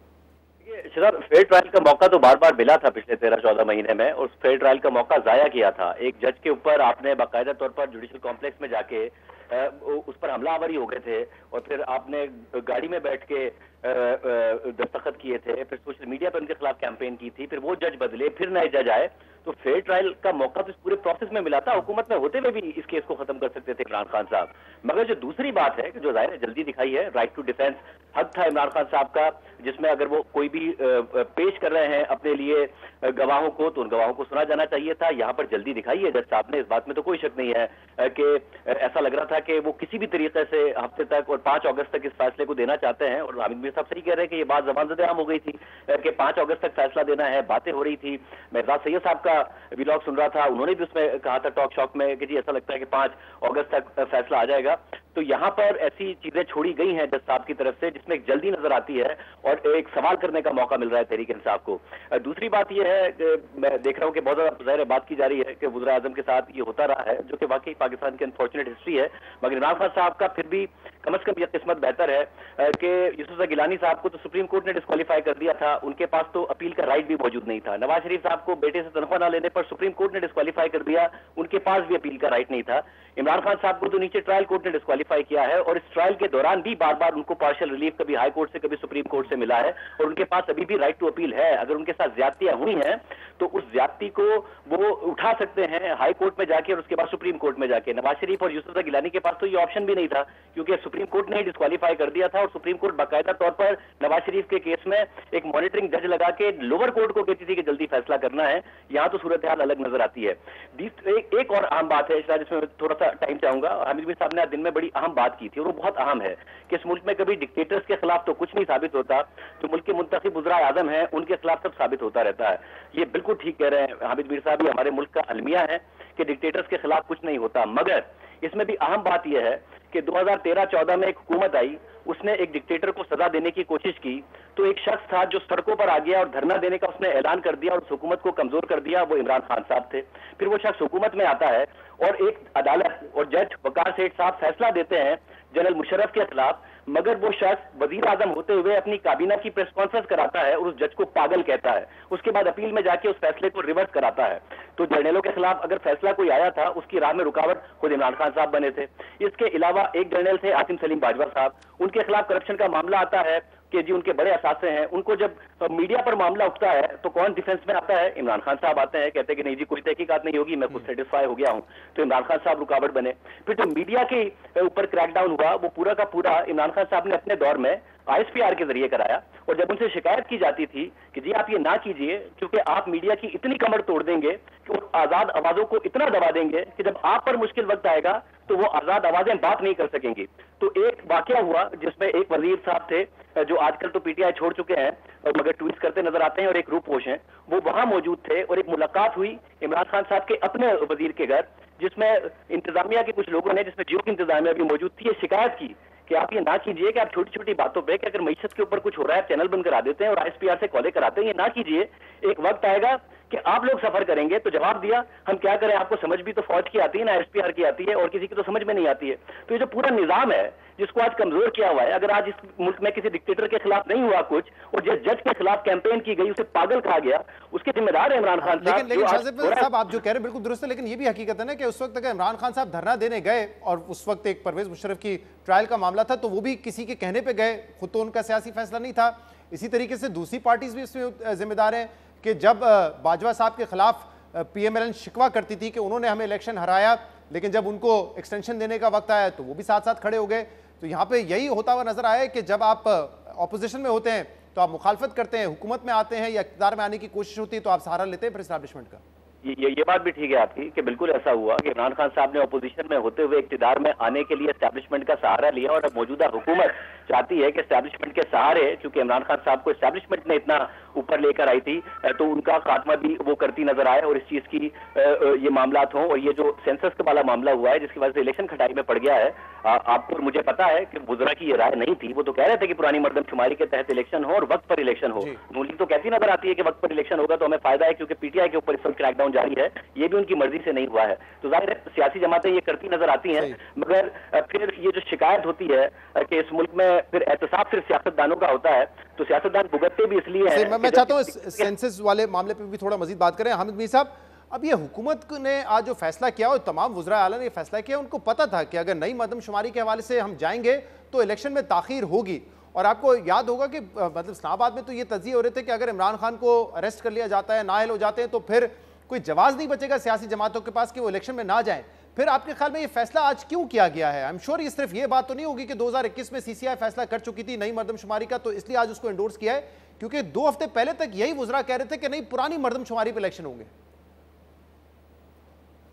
[SPEAKER 11] शराब, फेयर ट्रायल का मौका तो बार बार मिला था पिछले 13-14 महीने में, और फेयर ट्रायल का मौका जाया किया था। एक जज के ऊपर आपने बाकायदा तौर पर जुडिशल कॉम्प्लेक्स में जाके उस पर हमलावरी हो गए थे, और फिर आपने गाड़ी में बैठ के दस्तखत किए थे, फिर सोशल मीडिया पर उनके खिलाफ कैंपेन की थी, फिर वो जज बदले, फिर नए जज आए। तो फेयर ट्रायल का मौका तो इस पूरे प्रोसेस में मिला था। हुकूमत में होते हुए भी इस केस को खत्म कर सकते थे इमरान खान साहब। मगर जो दूसरी बात है, जो जाहिर है जल्दी दिखाई है, राइट टू डिफेंस हक था इमरान खान साहब का, जिसमें अगर वो कोई भी पेश कर रहे हैं अपने लिए गवाहों को, तो उन गवाहों को सुना जाना चाहिए था। यहाँ पर जल्दी दिखाई है जज साहब ने, इस बात में तो कोई शक नहीं है कि ऐसा लग रहा था कि वो किसी भी तरीके से हफ्ते तक और 5 अगस्त तक इस फैसले को देना चाहते हैं। और हामिद मीर साहब सही कह रहे हैं कि ये बात ज़बान आम हो गई थी कि 5 अगस्त तक फैसला देना है, बातें हो रही थी। मिर्जा सैयद साहब का व्लॉग सुन रहा था, उन्होंने भी उसमें कहा था टॉक शॉक में कि जी ऐसा लगता है कि 5 अगस्त तक फैसला आ जाएगा। तो यहाँ पर ऐसी चीजें छोड़ी गई हैं जज साहब की तरफ से जिसमें एक जल्दी नजर आती है और एक सवाल करने का मौका मिल रहा है तहरीक इंसाफ को। दूसरी बात यह है कि मैं देख रहा हूँ कि बहुत ज्यादा ज़ाहिर बात की जा रही है कि वज़ीर आज़म के साथ ये होता रहा है, जो कि वाकई पाकिस्तान की अनफॉर्चुनेट हिस्ट्री है। मगर इमरान खान साहब का फिर भी कम से कम यह किस्मत बेहतर है कि यूसुफ गिलानी साहब को तो सुप्रीम कोर्ट ने डिस्क्वालीफाई कर दिया था, उनके पास तो अपील का राइट भी मौजूद नहीं था। नवाज शरीफ साहब को बेटे से तनख्वाह न लेने पर सुप्रीम कोर्ट ने डिस्क्वालीफाई कर दिया, उनके पास भी अपील का राइट नहीं था। इमरान खान साहब को तो नीचे ट्रायल कोर्ट ने डिस्क्वालीफाई किया है, और इस ट्रायल के दौरान भी बार बार उनको पार्शियल रिलीफ कभी हाई कोर्ट से कभी सुप्रीम कोर्ट से मिला है, और उनके पास अभी भी राइट टू अपील है। अगर उनके साथ ज्यादतियां हुई हैं तो उस ज्यादती को वो उठा सकते हैं हाई कोर्ट में जाके और उसके बाद सुप्रीम कोर्ट में जाके। नवाज शरीफ और यूसुफ गिलानी के पास तो ये ऑप्शन भी नहीं था, क्योंकि सुप्रीम कोर्ट ने डिस्क्वालीफाई कर दिया था, और सुप्रीम कोर्ट बाकायदा तौर पर नवाज शरीफ के केस में एक मॉनिटरिंग जज लगा के लोअर कोर्ट को कहती थी कि जल्दी फैसला करना है। यहाँ तो सूरत हाल अलग नजर आती है। एक और अहम बात है जिसमें थोड़ा सा टाइम चाहूंगा। हामिद मीर साहब ने आज दिन में बड़ी अहम बात की थी, और वो बहुत अहम है कि इस मुल्क में कभी डिक्टेटर्स के खिलाफ तो कुछ नहीं साबित होता, जो मुल्क के मुंतखब वज़ीर आज़म हैं उनके खिलाफ सब साबित होता रहता है। ये बिल्कुल ठीक कह रहे हैं हामिद मीर साहब, ये हमारे मुल्क का अलमिया है कि डिक्टेटर्स के खिलाफ कुछ नहीं होता। मगर इसमें भी अहम बात यह है कि 2013-14 में एक हुकूमत आई, उसने एक डिक्टेटर को सजा देने की कोशिश की, तो एक शख्स था जो सड़कों पर आ गया और धरना देने का उसने ऐलान कर दिया और उस हुकूमत को कमजोर कर दिया, वो इमरान खान साहब थे। फिर वो शख्स हुकूमत में आता है और एक अदालत और जज वकार सेठ साहब फैसला देते हैं जनरल मुशर्रफ के खिलाफ, मगर वो शख्स वजीर आजम होते हुए अपनी काबीना की प्रेस कॉन्फ्रेंस कराता है और उस जज को पागल कहता है। उसके बाद अपील में जाके उस फैसले को रिवर्स कराता है। तो जर्नलों के खिलाफ अगर फैसला कोई आया था, उसकी राह में रुकावट खुद इमरान खान साहब बने थे। इसके अलावा एक जर्नल थे आसिम सलीम बाजवा साहब, उनके खिलाफ करप्शन का मामला आता है कि जी उनके बड़े असासे हैं, उनको जब मीडिया पर मामला उठता है तो कौन डिफेंस में आता है? इमरान खान साहब आते हैं, कहते हैं कि नहीं जी कोई तहकीकात नहीं होगी, मैं खुद सेटिस्फाई हो गया हूं। तो इमरान खान साहब रुकावट बने। फिर जो मीडिया के ऊपर क्रैकडाउन हुआ, वो पूरा का पूरा इमरान खान साहब ने अपने दौर में ISPR के जरिए कराया, और जब उनसे शिकायत की जाती थी कि जी आप ये ना कीजिए क्योंकि आप मीडिया की इतनी कमर तोड़ देंगे कि आजाद आवाजों को इतना दबा देंगे कि जब आप पर मुश्किल वक्त आएगा तो वो आजाद आवाजें बात नहीं कर सकेंगी। तो एक वाकया हुआ जिसमें एक वजीर साहब थे जो आजकल तो PTI छोड़ चुके हैं मगर ट्वीट करते नजर आते हैं, और एक रूपोश हैं, वो वहां मौजूद थे और एक मुलाकात हुई इमरान खान साहब के अपने वजीर के घर, जिसमें इंतजामिया के कुछ लोगों ने, जिसमें जियो की इंतजामिया भी मौजूद थी, ये शिकायत की कि आप ये ना कीजिए कि आप छोटी छोटी बातों पे कि अगर मईशत के ऊपर कुछ हो रहा है चैनल बंद करा देते हैं और ISPR से कॉलें कराते हैं, ये ना कीजिए। एक वक्त आएगा कि आप लोग सफर करेंगे। तो जवाब दिया हम क्या करें, आपको समझ भी तो फौज की आती है ना ISPR की आती है, और किसी की तो समझ में नहीं आती है। तो ये जो पूरा निजाम है जिसको आज कमजोर किया हुआ है, अगर आज इस मुल्क में किसी डिक्टेटर के खिलाफ नहीं हुआ कुछ और जिस जज के खिलाफ कैंपेन की गई उसे पागल कहा गया, उसके जिम्मेदार है इमरान खान साहब।
[SPEAKER 1] लेकिन शाहजेब साहब आप जो कह रहे हैं बिल्कुल दुरुस्त है, लेकिन ये भी हकीकत है ना कि उस वक्त अगर इमरान खान साहब धरना देने गए और उस वक्त एक परवेज मुशर्रफ की ट्रायल का मामला था तो वो भी किसी के कहने पे गए, खुद तो उनका सियासी फैसला नहीं था। इसी तरीके से दूसरी पार्टीज भी इसमें जिम्मेदार हैं कि जब बाजवा साहब के खिलाफ PMLN शिकवा करती थी कि उन्होंने हमें इलेक्शन हराया, लेकिन जब उनको एक्सटेंशन देने का वक्त आया तो वो भी साथ साथ खड़े हो गए। तो यहाँ पे यही होता हुआ नजर आया कि जब आप ऑपोजिशन में होते हैं तो आप मुखालफत करते हैं, हुकूमत में आते हैं या इक़्तिदार में आने की कोशिश होती है तो आप सहारा लेते हैं फिर एस्टैब्लिशमेंट का।
[SPEAKER 11] ये बात भी ठीक है आपकी कि बिल्कुल ऐसा हुआ कि इमरान खान साहब ने अपोजिशन में होते हुए इक़्तिदार में आने के लिए एस्टैब्लिशमेंट का सहारा लिया, और अब मौजूदा हुकूमत चाहती है कि एस्टैब्लिशमेंट के सहारे, चूंकि इमरान खान साहब को एस्टैब्लिशमेंट ने इतना ऊपर लेकर आई थी, तो उनका खात्मा भी वो करती नजर आए और इस चीज की ये मामलात हों। और ये जो सेंसस वाला मामला हुआ है जिसकी वजह से इलेक्शन खटाई में पड़ गया है, आपको और मुझे पता है कि वुज़रा की ये राय नहीं थी। वो तो कह रहे थे कि पुरानी मरदमशुमारी के तहत इलेक्शन हो और वक्त पर इलेक्शन हो। नून लीग तो कहती नजर आती है कि वक्त पर इलेक्शन होगा तो हमें फायदा है, क्योंकि पीटीआई के ऊपर इस वक्त क्रैकडाउन जारी है, ये भी उनकी मर्जी से नहीं हुआ है। तो जाहिर है सियासी जमातें ये करती नजर आती हैं, मगर फिर ये जो शिकायत होती है कि इस मुल्क में फिर एहतसाब सिर्फ सियासतदानों का होता है, तो सियासतदान भुगतते भी इसलिए हैं।
[SPEAKER 1] मैं चाहता हूँ सेंसस वाले मामले पे भी थोड़ा मजीद बात करें। हामिद मीर साहब, अब ये हुकूमत ने आज जो फैसला किया और तमाम वुज़रा आला ने फैसला किया, उनको पता था कि अगर नई मरदमशुमारी के हवाले से हम जाएंगे तो इलेक्शन में ताखीर होगी। और आपको याद होगा कि मतलब इस्लामाबाद में तो ये तज्ज़िये हो रहे थे कि अगर इमरान खान को अरेस्ट कर लिया जाता है, नाअहल हो जाते हैं, तो फिर कोई जवाब नहीं बचेगा सियासी जमातों के पास कि वो इलेक्शन में ना जाएं। फिर आपके ख्याल में ये फैसला आज क्यों किया गया है? आई एम श्योर ये सिर्फ ये बात तो नहीं होगी कि 2021 में CCI फैसला कर चुकी थी नई मरदमशुमारी का, तो इसलिए आज उसको एंडोर्स किया है, क्योंकि 2 हफ्ते पहले तक यही वुज़रा कह रहे थे कि नहीं, पुरानी मरदमशुमारी पे इलेक्शन होंगे।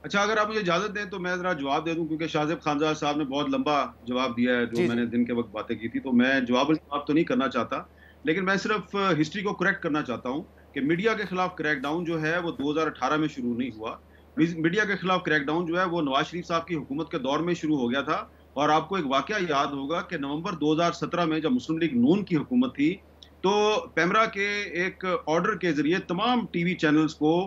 [SPEAKER 10] अच्छा, अगर आप मुझे इजाजत दें तो मैं जरा जवाब दे दूं, क्योंकि शाहजेब खानजाद साहब ने बहुत लंबा जवाब दिया है जो मैंने दिन के वक्त बातें की थी, तो मैं जवाब तो नहीं करना चाहता, लेकिन मैं सिर्फ हिस्ट्री को करेक्ट करना चाहता हूं कि मीडिया के खिलाफ क्रैकडाउन जो है वो 2018 में शुरू नहीं हुआ। मीडिया के खिलाफ क्रैकडाउन जो है वो नवाज शरीफ साहब की हुकूमत के दौर में शुरू हो गया था। और आपको एक वाकया याद होगा कि नवंबर 2017 में जब मुस्लिम लीग नून की हुकूमत थी, तो पैमरा के एक ऑर्डर के जरिए तमाम टीवी चैनल्स को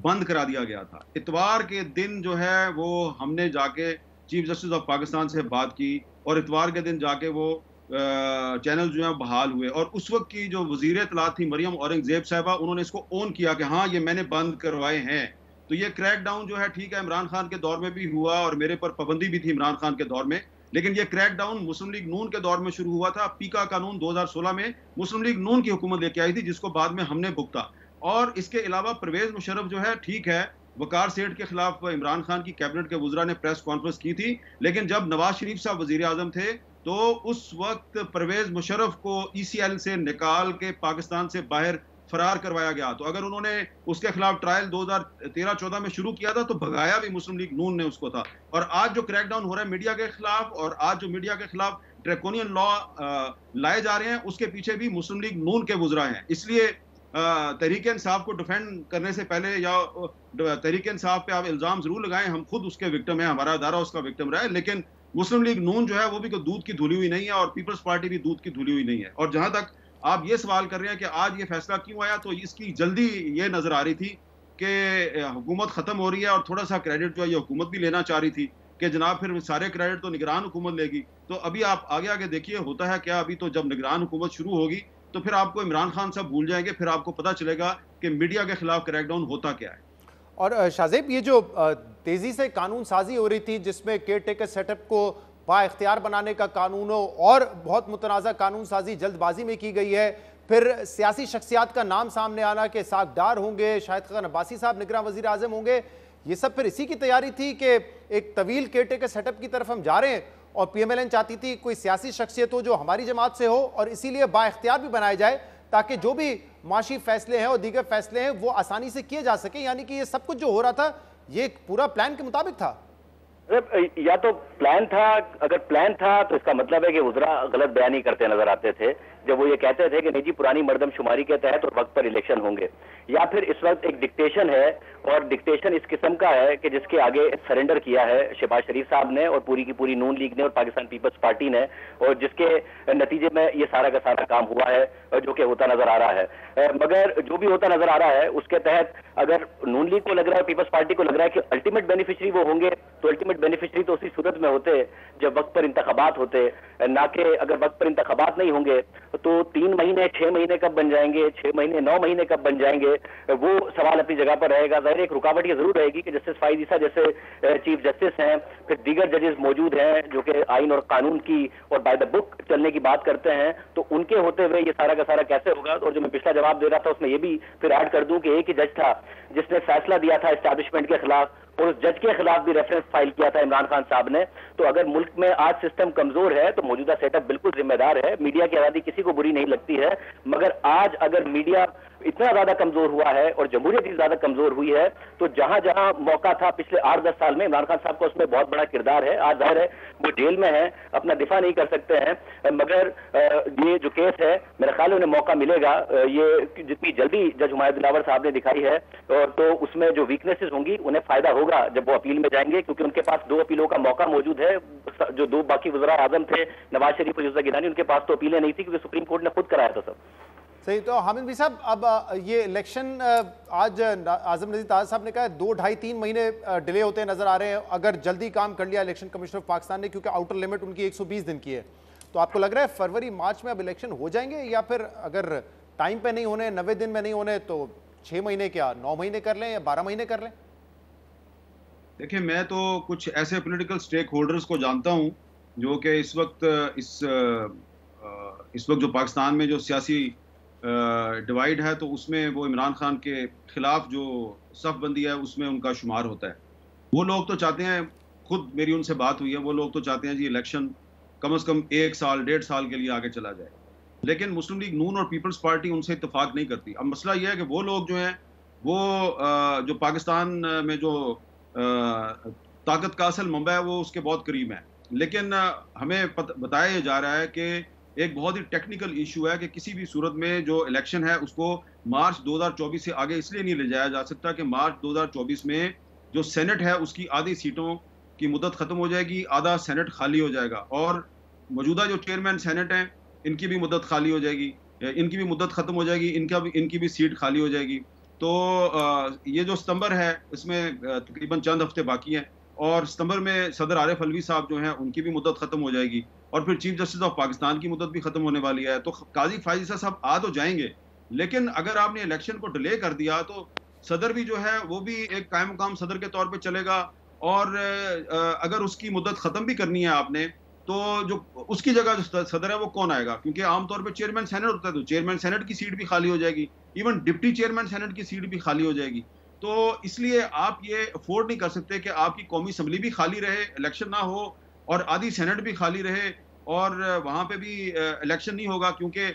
[SPEAKER 10] बंद करा दिया गया था। इतवार के दिन जो है वो हमने जाके चीफ जस्टिस ऑफ पाकिस्तान से बात की और इतवार के दिन जाके वो चैनल जो है बहाल हुए। और उस वक्त की जो वजीर इत्तलात थी मरियम औरंगजेब साहबा, उन्होंने इसको ओन किया कि हाँ ये मैंने बंद करवाए हैं। तो ये क्रैकडाउन जो है ठीक है इमरान खान के दौर में भी हुआ और मेरे पर पाबंदी भी थी इमरान खान के दौर में, लेकिन ये क्रैकडाउन मुस्लिम लीग नून के दौर में शुरू हुआ था। पीका कानून 2016 में मुस्लिम लीग नून की हुकूमत लेके आई थी, जिसको बाद में हमने भुगता। और इसके अलावा परवेज मुशर्रफ जो है ठीक है, वकार सेठ के खिलाफ इमरान खान की कैबिनेट के वुज़रा ने प्रेस कॉन्फ्रेंस की थी, लेकिन जब नवाज शरीफ साहब वजीर आजम थे तो उस वक्त परवेज मुशर्रफ को ECL से निकाल के पाकिस्तान से बाहर फरार करवाया गया। तो अगर उन्होंने उसके खिलाफ ट्रायल 2013-14 में शुरू किया था तो भगाया भी मुस्लिम लीग नून ने उसको था। और आज जो क्रैकडाउन हो रहा है मीडिया के खिलाफ और आज जो मीडिया के खिलाफ ड्रैकोनियन लॉ लाए जा रहे हैं, उसके पीछे भी मुस्लिम लीग नून के वुज़रा हैं। इसलिए तहरीक इंसाफ को डिफेंड करने से पहले या तहरीक इंसाफ पे आप इल्जाम जरूर लगाएं, हम खुद उसके विक्टिम हैं, हमारा अदारा उसका विक्टिम रहा है, लेकिन मुस्लिम लीग नून जो है वो भी कोई दूध की धुली हुई नहीं है और पीपल्स पार्टी भी दूध की धुली हुई नहीं है। और जहां तक आप ये सवाल कर रहे हैं कि आज ये फैसला क्यों आया, तो इसकी जल्दी ये नजर आ रही थी कि हुकूमत खत्म हो रही है और थोड़ा सा क्रेडिट जो है ये हुकूमत भी लेना चाह रही थी कि जनाब फिर सारे क्रेडिट तो निगरान हुकूमत लेगी। तो अभी आप आगे आगे देखिए होता है क्या। अभी तो जब निगरान हुकूमत शुरू होगी तो फिर आपको इमरान खान साहब भूल जाएंगे, फिर आपको पता चलेगा कि मीडिया के खिलाफ क्रैकडाउन होता क्या है।
[SPEAKER 1] और शाहजेब, ये जो तेजी से कानून साजी हो रही थी जिसमें केयर टेकर सेटअप को बाइख्तियार बनाने का कानून हो और बहुत मुतनाज़ा कानून साजी जल्दबाजी में की गई है, फिर सियासी शख्सियात का नाम सामने आना कि सागडार होंगे, शाहिद खान अब्बासी साहब निगरान वज़ीर आज़म होंगे, ये सब फिर इसी की तैयारी थी कि एक तवील केयर टेकर सेटअप की तरफ हम जा रहे हैं और PMLN चाहती थी कोई सियासी शख्सियत हो जो हमारी जमात से हो और इसीलिए बाइख्तियार भी बनाया जाए ताकि जो भी माशी फैसले हैं और दीगर फैसले हैं वो आसानी से किए जा सके। यानी कि ये सब कुछ जो हो रहा था ये पूरा प्लान के मुताबिक था।
[SPEAKER 11] या तो प्लान था, अगर प्लान था तो इसका मतलब है कि वुज़रा गलत बयानी करते नजर आते थे जब वो ये कहते थे कि नहीं जी पुरानी मरदमशुमारी के तहत और वक्त पर इलेक्शन होंगे, या फिर इस वक्त एक डिक्टेशन है और डिक्टेशन इस किस्म का है कि जिसके आगे सरेंडर किया है शहबाज शरीफ साहब ने और पूरी की पूरी नून लीग ने और पाकिस्तान पीपल्स पार्टी ने, और जिसके नतीजे में ये सारा का सारा काम हुआ है जो कि होता नजर आ रहा है। मगर जो भी होता नजर आ रहा है उसके तहत अगर नून लीग को लग रहा है, पीपल्स पार्टी को लग रहा है कि अल्टीमेट बेनिफिशरी वो होंगे, तो अल्टीमेट बेनिफिशरी तो उसी सूरत में होते जब वक्त पर इंतखाबात होते, ना कि अगर वक्त पर इंतखाबात नहीं होंगे तो 3 महीने 6 महीने कब बन जाएंगे, 6 महीने 9 महीने कब बन जाएंगे, वो सवाल अपनी जगह पर रहेगा। जाहिर एक रुकावट ये जरूर रहेगी कि जस्टिस फाइज ईसा जैसे चीफ जस्टिस हैं, फिर दीगर जजेस मौजूद हैं जो कि आइन और कानून की और बाय द बुक चलने की बात करते हैं, तो उनके होते हुए ये सारा का सारा कैसे होगा। और जो मैं पिछला जवाब दे रहा था उसमें ये भी फिर ऐड कर दूं कि एक ही जज था जिसने फैसला दिया था एस्टैब्लिशमेंट के खिलाफ, और उस जज के खिलाफ भी रेफरेंस फाइल किया था इमरान खान साहब ने। तो अगर मुल्क में आज सिस्टम कमजोर है तो मौजूदा सेटअप बिल्कुल जिम्मेदार है। मीडिया की आजादी किसी को बुरी नहीं लगती है, मगर आज अगर मीडिया इतना ज्यादा कमजोर हुआ है और जमहूरियत इतनी ज्यादा कमजोर हुई है, तो जहां जहां मौका था पिछले 8-10 साल में, इमरान खान साहब का उसमें बहुत बड़ा किरदार है। आज जाहिर है वो जेल में है, अपना दिफा नहीं कर सकते हैं, मगर ये जो केस है मेरा ख्याल है उन्हें मौका मिलेगा। ये जितनी जल्दी जज हुमायूं दिलावर साहब ने दिखाई है, और तो उसमें जो वीकनेसेस होंगी उन्हें फायदा होगा जब वो अपील में जाएंगे, क्योंकि उनके पास 2 अपीलों का मौका मौजूद है। जो 2 बाकी वज़रा आज़म थे, नवाज शरीफ और यूसुफ गिलानी, उनके पास तो अपीलें नहीं थी क्योंकि सुप्रीम कोर्ट ने खुद कराया था सब।
[SPEAKER 1] सही। तो हामिद भाई साहब, अब ये इलेक्शन आज आजम नज़ीर ताज साहब ने कहा 2-2.5-3 महीने डिले होते नजर आ रहे हैं अगर जल्दी काम कर लिया इलेक्शन कमिश्नर ऑफ पाकिस्तान ने, क्योंकि आउटर लिमिट उनकी 120 दिन की है। तो आपको लग रहा है फरवरी मार्च में अब इलेक्शन हो जाएंगे, या फिर अगर टाइम पे नहीं होने, 90 दिन में नहीं होने, तो 6 महीने क्या 9 महीने कर लें या 12 महीने कर लें?
[SPEAKER 10] देखिए, मैं तो कुछ ऐसे पॉलिटिकल स्टेक होल्डर्स को जानता हूं जो कि इस वक्त जो पाकिस्तान में जो सियासी डिवाइड है, तो उसमें वो इमरान खान के खिलाफ जो सफ़बंदी है उसमें उनका शुमार होता है। वो लोग तो चाहते हैं, खुद मेरी उनसे बात हुई है, वो लोग तो चाहते हैं जी इलेक्शन कम से कम 1 साल 1.5 साल के लिए आगे चला जाए, लेकिन मुस्लिम लीग नून और पीपल्स पार्टी उनसे इत्तेफाक नहीं करती। अब मसला यह है कि वो लोग जो हैं वो जो पाकिस्तान में जो ताकत का असल मंबा है वो उसके बहुत करीब है, लेकिन हमें बताया जा रहा है कि एक बहुत ही टेक्निकल इशू है कि किसी भी सूरत में जो इलेक्शन है उसको मार्च 2024 से आगे इसलिए नहीं ले जाया जा सकता कि मार्च 2024 में जो सेनेट है उसकी आधी सीटों की मुद्दत खत्म हो जाएगी, आधा सेनेट खाली हो जाएगा, और मौजूदा जो चेयरमैन सेनेट हैं इनकी भी मुद्दत खाली हो जाएगी, इनकी भी मुद्दत खत्म हो जाएगी, इनकी भी सीट खाली हो जाएगी। तो ये जो सितंबर है इसमें तकरीबन चंद हफ्ते बाकी हैं, और सितंबर में सदर आरिफ अलवी साहब जो हैं उनकी भी मुद्दत खत्म हो जाएगी, और फिर चीफ जस्टिस ऑफ पाकिस्तान की मुद्दत भी खत्म होने वाली है। तो काजी फाइज ईसा साहब आ तो जाएंगे, लेकिन अगर आपने इलेक्शन को डिले कर दिया तो सदर भी जो है वो भी एक कायम मुकाम सदर के तौर पे चलेगा, और अगर उसकी मुद्दत खत्म भी करनी है आपने, तो जो उसकी जगह जो सदर है वो कौन आएगा, क्योंकि आमतौर पे चेयरमैन सेनेट होता है, तो चेयरमैन सेनेट की सीट भी खाली हो जाएगी, इवन डिप्टी चेयरमैन सेनेट की सीट भी खाली हो जाएगी। तो इसलिए आप ये अफोर्ड नहीं कर सकते कि आपकी कौमी असम्बली भी खाली रहे, इलेक्शन ना हो, और आधी सेनेट भी खाली रहे, और वहाँ पे भी इलेक्शन नहीं होगा, क्योंकि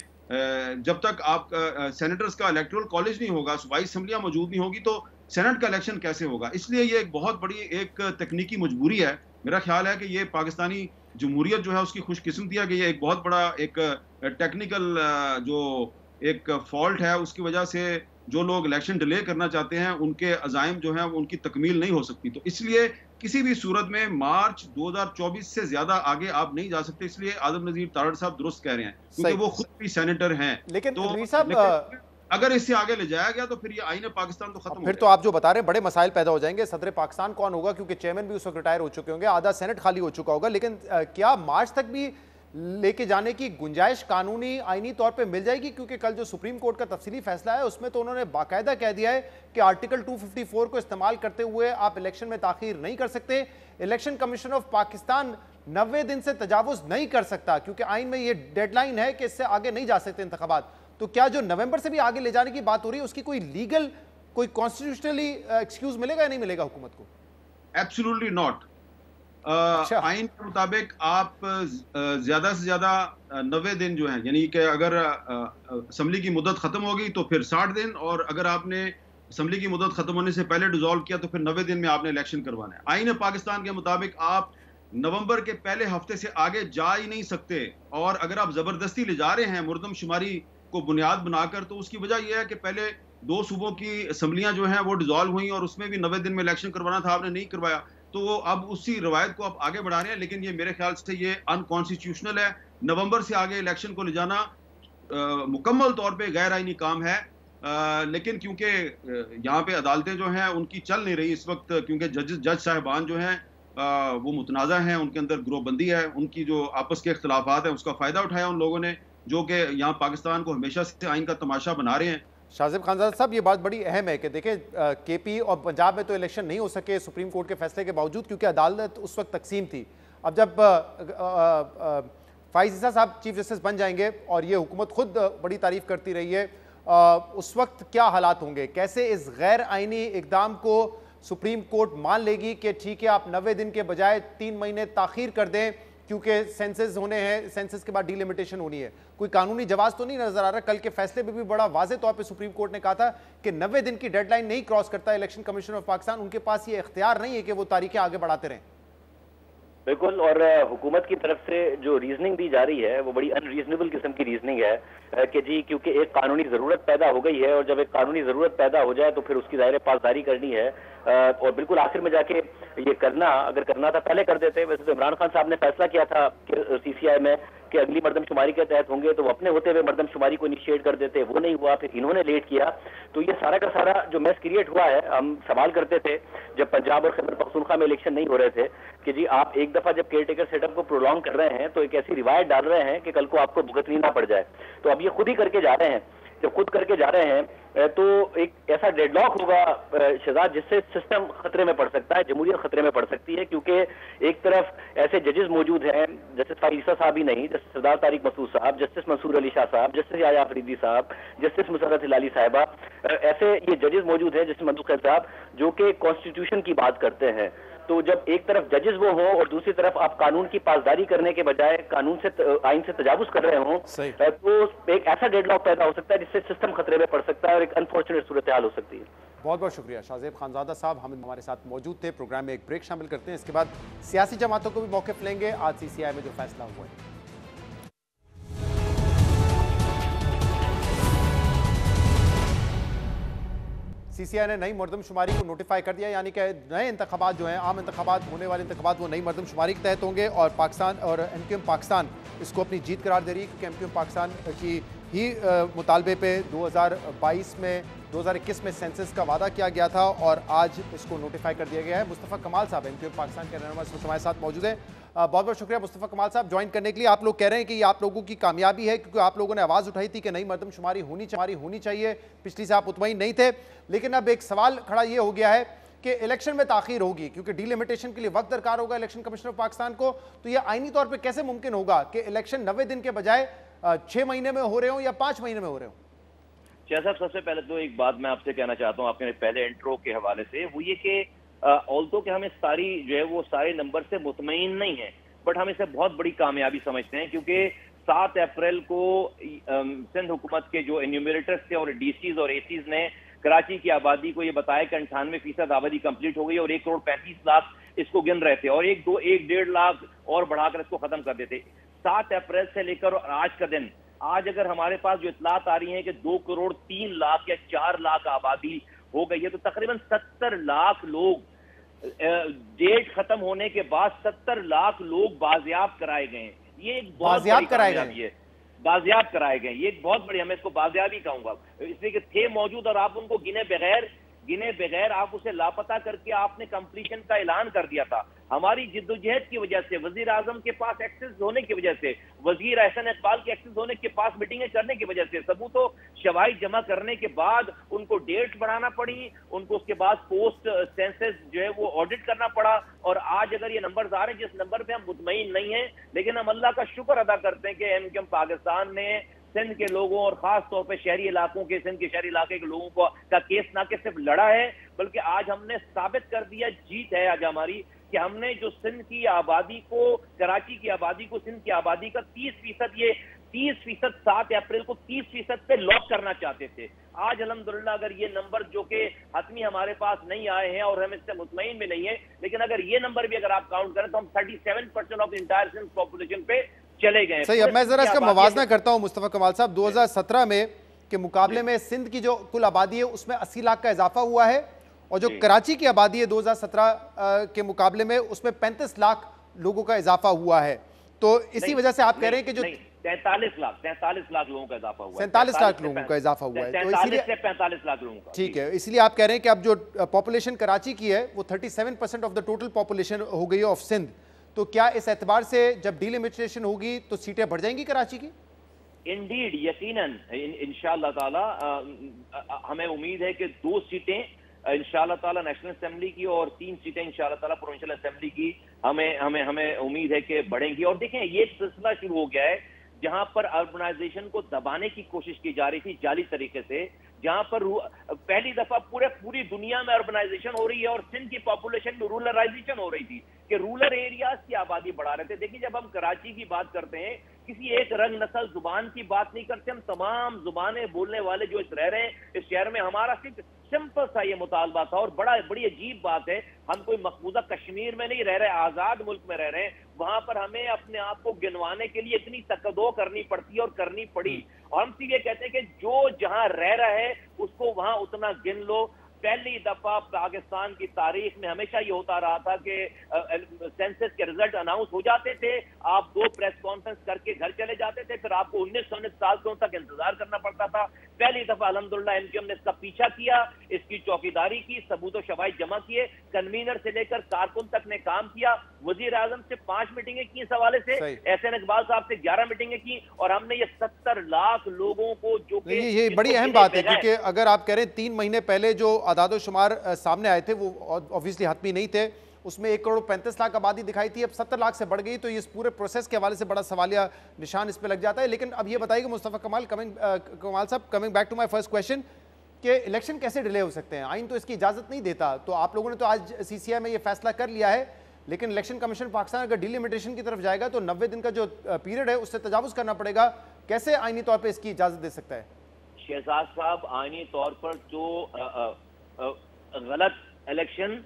[SPEAKER 10] जब तक आप सेनेटर्स का इलेक्टोरल कॉलेज नहीं होगा, सूबाई असम्बलियाँ मौजूद नहीं होगी, तो सेनेट का इलेक्शन कैसे होगा। इसलिए ये एक बहुत बड़ी एक तकनीकी मजबूरी है। मेरा ख्याल है कि ये पाकिस्तानी जमहूरियत जो है उसकी खुशकिस्मती है कि ये एक बहुत बड़ा एक टेक्निकल जो एक फॉल्ट है, उसकी वजह से जो लोग इलेक्शन डिले करना चाहते हैं उनके अज़ाइम जो हैं वो उनकी तकमील नहीं हो सकती। तो इसलिए किसी भी सूरत में मार्च 2024 से ज्यादा आगे आप नहीं जा सकते। इसलिए आजम नज़ीर तारड़ साहब दुरुस्त कह रहे हैं, क्योंकि वो खुद भी सेनेटर हैं।
[SPEAKER 1] लेकिन
[SPEAKER 10] अगर इससे आगे ले जाया गया तो फिर ये आईने पाकिस्तान तो खत्म,
[SPEAKER 1] फिर तो आप जो बता रहे हैं बड़े मसाइल पैदा हो जाएंगे। सदर पाकिस्तान कौन होगा, क्योंकि चेयरमैन भी उस वक्त रिटायर हो चुके होंगे, आधा सेनेट खाली हो चुका होगा। लेकिन क्या मार्च तक भी लेके जाने की गुंजाइश कानूनी आईनी तौर पे मिल जाएगी? क्योंकि कल जो सुप्रीम कोर्ट का तफसीली फैसला है उसमें तो उन्होंने बाकायदा कह दिया है कि आर्टिकल 254 को इस्तेमाल करते हुए आप इलेक्शन में ताखीर नहीं कर सकते। इलेक्शन कमीशन ऑफ पाकिस्तान 90 दिन से तजावुज नहीं कर सकता, क्योंकि आइन में ये डेडलाइन है कि इससे आगे नहीं जा सकते इंतखाबात। तो क्या जो नवंबर से भी आगे ले जाने की बात हो रही है उसकी कोई लीगल, कोई कॉन्स्टिट्यूशनली एक्सक्यूज मिलेगा या नहीं मिलेगा हुकूमत को?
[SPEAKER 10] Absolutely not. आइन के मुताबिक आप ज्यादा से ज्यादा 90 दिन जो है, यानी कि अगर असम्बली की मुद्दत खत्म होगी तो फिर 60 दिन, और अगर आपने असम्बली की मुद्दत खत्म होने से पहले डिसॉल्व किया तो फिर 90 दिन में आपने इलेक्शन करवाना है। आइन पाकिस्तान के मुताबिक आप नवंबर के पहले हफ्ते से आगे जा ही नहीं सकते, और अगर आप जबरदस्ती ले जा रहे हैं मुर्दमशुमारी को बुनियाद बनाकर, तो उसकी वजह यह है कि पहले 2 सूबों की असम्बलियां जो हैं वो डिसॉल्व हुई और उसमें भी 90 दिन में इलेक्शन करवाना था, आपने नहीं करवाया। तो अब उसी रवायत को आप आगे बढ़ा रहे हैं, लेकिन ये मेरे ख्याल से ये अनकॉन्स्टिट्यूशनल है। नवंबर से आगे इलेक्शन को ले जाना मुकम्मल तौर पे गैर आईनी काम है। लेकिन क्योंकि यहाँ पे अदालतें जो हैं उनकी चल नहीं रही इस वक्त, क्योंकि जज साहिबान जो हैं वो मुतनाज़ा हैं, उनके अंदर ग्रोहबंदी है, उनकी जो आपस के इख्तलाफात हैं उसका फ़ायदा उठाया उन लोगों ने, जो कि यहाँ पाकिस्तान को हमेशा से आइन का तमाशा बना रहे हैं।
[SPEAKER 1] शाहजेब खानजादा साहब, ये बात बड़ी अहम है कि देखिए केपी और पंजाब में तो इलेक्शन नहीं हो सके सुप्रीम कोर्ट के फैसले के बावजूद, क्योंकि अदालत उस वक्त तकसीम थी। अब जब फाइज ईसा साहब चीफ जस्टिस बन जाएंगे और ये हुकूमत खुद बड़ी तारीफ करती रही है, उस वक्त क्या हालात होंगे? कैसे इस गैर आइनी इकदाम को सुप्रीम कोर्ट मान लेगी कि ठीक है आप 90 दिन के बजाय 3 महीने ताखीर कर दें क्योंकि सेंसस होने हैं, सेंसस के बाद डीलिमिटेशन होनी है? कोई कानूनी जवाब तो नहीं नजर आ रहा। कल के फैसले में भी बड़ा वाज़ेह तौर पे सुप्रीम कोर्ट ने कहा था कि 90 दिन की डेडलाइन नहीं क्रॉस करता इलेक्शन कमीशन ऑफ पाकिस्तान, उनके पास ये इख्तियार नहीं है कि वो तारीखें आगे बढ़ाते रहें।
[SPEAKER 11] बिल्कुल, और हुकूमत की तरफ से जो रीजनिंग दी जा रही है वो बड़ी अनरीजनेबल किस्म की रीजनिंग है कि जी क्योंकि एक कानूनी ज़रूरत पैदा हो गई है और जब एक कानूनी ज़रूरत पैदा हो जाए तो फिर उसकी दायरे पासदारी करनी है और बिल्कुल आखिर में जाके ये करना, अगर करना था पहले कर देते। वैसे तो इमरान खान साहब ने फैसला किया था कि CCI में कि अगली मरदमशुमारी के तहत होंगे तो वो अपने होते हुए मरदमशुमारी को इनिशिएट कर देते, वो नहीं हुआ, फिर इन्होंने लेट किया। तो ये सारा का सारा जो मैस क्रिएट हुआ है, हम सवाल करते थे जब पंजाब और खैबर पख्तूनख्वा में इलेक्शन नहीं हो रहे थे कि जी आप एक दफा जब केयर टेकर सेटअप को प्रोलॉन्ग कर रहे हैं तो एक ऐसी रिवायत डाल रहे हैं कि कल को आपको भुगतनी ना पड़ जाए। तो अब ये खुद ही करके जा रहे हैं। जब खुद करके जा रहे हैं तो एक ऐसा डेडलॉक होगा शहजाद जिससे सिस्टम खतरे में पड़ सकता है, जमहूरियत खतरे में पड़ सकती है, क्योंकि एक तरफ ऐसे जजेस मौजूद हैं, जस्टिस फाइज ईसा साहब ही नहीं, जस्टिस सरदार तारिक मसूद साहब, जस्टिस मंसूर अली शाह साहब, जस्टिस याया अफरीदी साहब, जस्टिस मुसर्रत हिलाली साहिबा, ऐसे ये जजेस मौजूद हैं, जस्टिस मंसूर खैर साहब, जो कि कॉन्स्टिट्यूशन की बात करते हैं। तो जब एक तरफ जजेस वो हों और दूसरी तरफ आप कानून की पासदारी करने के बजाय कानून से आइन से तजावुज कर रहे हों तो एक ऐसा डेडलॉक पैदा हो सकता है जिससे सिस्टम खतरे में पड़ सकता है और एक अनफॉर्चुनेट सूरत हाल हो सकती है।
[SPEAKER 1] बहुत बहुत शुक्रिया शाहजेब खानजादा साहब, हम हमारे साथ मौजूद थे। प्रोग्राम में एक ब्रेक शामिल करते हैं, इसके बाद सियासी जमातों को भी मौक़िफ़ लेंगे आज CCI में जो फैसला हुआ है। CCI ने नई मरदमशुमारी को नोटिफाई कर दिया, यानी कि नए इंतखाबात जो हैं, आम इंतखाबात होने वाले इंतखाबात वो नई मरदमशुमारी के तहत होंगे और पाकिस्तान और MQM पाकिस्तान इसको अपनी जीत करार दे रही है, क्योंकि MQM पाकिस्तान की ही मुतालबे पे 2022 में 2021 में सेंसस का वादा किया गया था और आज इसको नोटिफाई कर दिया गया है। मुस्तफ़ा कमाल साहब MQM पाकिस्तान के रहनुमा हमारे साथ मौजूद हैं। बहुत बहुत शुक्रिया मुस्तफ़ा कमाल साहब ज्वाइन करने के लिए। आप लोग कह रहे हैं कि ये आप लोगों की कामयाबी है क्योंकि आप लोगों ने आवाज़ उठाई थी कि नई मरदमशुमारी होनी चाहिए, पिछली से आप मुतमईन नहीं थे, लेकिन अब एक सवाल खड़ा ये हो गया है कि इलेक्शन में ताखीर होगी क्योंकि डीलिमिटेशन के लिए वक्त दरकार होगा इलेक्शन कमीशन ऑफ पाकिस्तान को। तो यह आईनी तौर पर कैसे मुमकिन होगा कि इलेक्शन 90 दिन के बजाय 6 महीने में हो रहे हो या 5 महीने में हो रहे हो?
[SPEAKER 11] शाह साहब, सबसे पहले तो एक बात मैं आपसे कहना चाहता हूँ आपके पहले इंट्रो के हवाले से, वो ये कि ऑल्दो कि हमें सारी जो है वो सारे नंबर से मुतमईन नहीं है, बट हम इसे बहुत बड़ी कामयाबी समझते हैं क्योंकि 7 अप्रैल को सिंध हुकूमत के जो एन्यूमरेटर्स थे और DCs और ACs ने कराची की आबादी को ये बताया कि 98% आबादी कंप्लीट हो गई और 1,35,00,000 इसको गिन रहे थे और 1-1.5 लाख और बढ़ाकर इसको खत्म कर देते। 7 अप्रैल से लेकर आज का दिन, आज अगर हमारे पास जो इतलात आ रही है कि 2,03,00,000 या 4 लाख आबादी हो गई है, तो तकरीबन 70 लाख लोग डेट खत्म होने के बाद 70 लाख लोग बाजियाब कराए गए हैं। ये एक बहुत बड़ी कामयाबी है, बाजियाब कराए गए, ये एक बहुत बड़ी, मैं इसको बाजियाबी कहूंगा, इसलिए कि थे मौजूद और आप उनको गिने बगैर आप उसे लापता करके आपने कंप्लीशन का ऐलान कर दिया था। हमारी जिद्दोजहद की वजह से, वजीर आजम के पास एक्सेस होने की वजह से, वजीर एहसन इकबाल के एक्सेस होने के पास मीटिंगें करने की वजह से, सबूतों शवाहिद जमा करने के बाद उनको डेट्स बढ़ाना पड़ी, उनको उसके बाद पोस्ट सेंसस जो है वो ऑडिट करना पड़ा और आज अगर ये नंबर आ रहे हैं जिस नंबर पे हम मुतमईन नहीं है, लेकिन हम अल्लाह का शुक्र अदा करते हैं कि MQM पाकिस्तान ने सिंध के लोगों और खास तौर पे शहरी इलाकों के, सिंध के शहरी इलाके के लोगों का केस ना कि सिर्फ लड़ा है बल्कि आज हमने साबित कर दिया, जीत है आज हमारी, कि हमने जो सिंध की आबादी को, कराची की आबादी को, सिंध की आबादी का 30%, ये 30% 7 अप्रैल को 30% पे लॉक करना चाहते थे। आज अल्हम्दुलिल्लाह अगर ये नंबर जो कि हतमी हमारे पास नहीं आए हैं और हम इससे मुतमईन भी नहीं है, लेकिन अगर ये नंबर भी अगर आप काउंट करें तो हम 37% ऑफ इंटायर सिंध पॉपुलेशन पे चले गए।
[SPEAKER 1] सही, अब मैं जरा इसका मवाजना करता हूं मुस्तफा कमाल साहब। 2017 में के मुकाबले में सिंध की जो कुल आबादी है उसमें 80 लाख का इजाफा हुआ है और जो कराची की आबादी है 2017 के मुकाबले में उसमें 35 लाख लोगों का इजाफा हुआ है। तो इसी वजह से आप कह रहे हैं कि जो
[SPEAKER 11] 43 लाख लोगों का इजाफा हुआ है,
[SPEAKER 1] 47 लाख लोगों का इजाफा हुआ है, तो इसीलिए
[SPEAKER 11] 45 लाख लोगों का,
[SPEAKER 1] ठीक है, इसलिए आप कह रहे हैं कि अब जो पॉपुलेशन कराची की है वो 37% ऑफ द टोटल पॉपुलेशन हो गई है ऑफ सिंध। तो क्या इस एतबार से जब डीलिमिटेशन होगी तो सीटें बढ़ जाएंगी कराची की?
[SPEAKER 11] इंडीड यकीनन इंशाअल्लाह ताला हमें उम्मीद है कि 2 सीटें इंशाअल्लाह ताला नेशनल असेंबली की और 3 सीटें इंशाअल्लाह ताला प्रोविंशियल असेंबली की हमें उम्मीद है कि बढ़ेंगी। और देखें ये सिलसिला शुरू हो गया है जहां पर अर्बनाइजेशन को दबाने की कोशिश की जा रही थी जाली तरीके से, जहां पर पहली दफा पूरी दुनिया में अर्बनाइजेशन हो रही है और सिंध की पॉपुलेशन में रूरलाइजेशन हो रही थी कि रूरल एरियाज की आबादी बढ़ा रहे थे। देखिए जब हम कराची की बात करते हैं, किसी एक रंग नस्ल जुबान की बात नहीं करते, हम तमाम जुबानें बोलने वाले जो रह रहे हैं इस शहर में, हमारा सिर्फ सिंपल सा ये मुतालबा था। और बड़ी अजीब बात है, हम कोई मकबूजा कश्मीर में नहीं रह रहे, आजाद मुल्क में रह रहे हैं, वहां पर हमें अपने आप को गिनवाने के लिए इतनी तकदो करनी पड़ती है और करनी पड़ी। और हम सिर्फ ये कहते हैं कि जो जहां रह रहा है उसको वहां उतना गिन लो। पहली दफा पाकिस्तान की तारीख में हमेशा ये होता रहा था कि सेंसस के रिजल्ट अनाउंस हो जाते थे, आप 2 प्रेस कॉन्फ्रेंस करके घर चले जाते थे, फिर आपको 19 साल तक इंतजार करना पड़ता था। पहली दफा अल्हम्दुलिल्लाह एमक्यूएम ने इसका पीछा किया, इसकी चौकीदारी की, सबूत शवाहिद जमा किए, कन्वीनर से लेकर कारकुन तक ने काम किया। वजीर आजम से 5 मीटिंगें की इस हवाले से, एहसन इकबाल साहब से 11 मीटिंगें की, और हमने ये 70 लाख लोगों को जो
[SPEAKER 1] ये बड़ी अहम बात है, क्योंकि अगर आप कह रहे हैं 3 महीने पहले जो आदादोशुमार सामने आए थे वो ऑब्वियसली हतमी नहीं थे, उसमें 1 करोड़ 35 लाख आबादी दिखाई थी, अब 70 लाख से बढ़ गई, तो इस पूरे प्रोसेस के हवाले से बड़ा सवालिया निशान इस पे लग जाता है। लेकिन अब ये बताइए Mustafa Kamal sahab, coming back to my first question, कि इलेक्शन कैसे डिले हो सकते हैं? आइन तो इसकी इजाजत नहीं देता, तो आप लोगों ने तो आज CCI में ये फैसला कर लिया है, लेकिन इलेक्शन कमीशन पाकिस्तान अगर डिलिमिटेशन की तरफ जाएगा तो 90 दिन का जो पीरियड है उससे तजावुज करना पड़ेगा, कैसे आइनी तौर पर इसकी इजाजत दे सकता है?
[SPEAKER 11] शहजाद साहब, आइनी तौर पर जो गलत इलेक्शन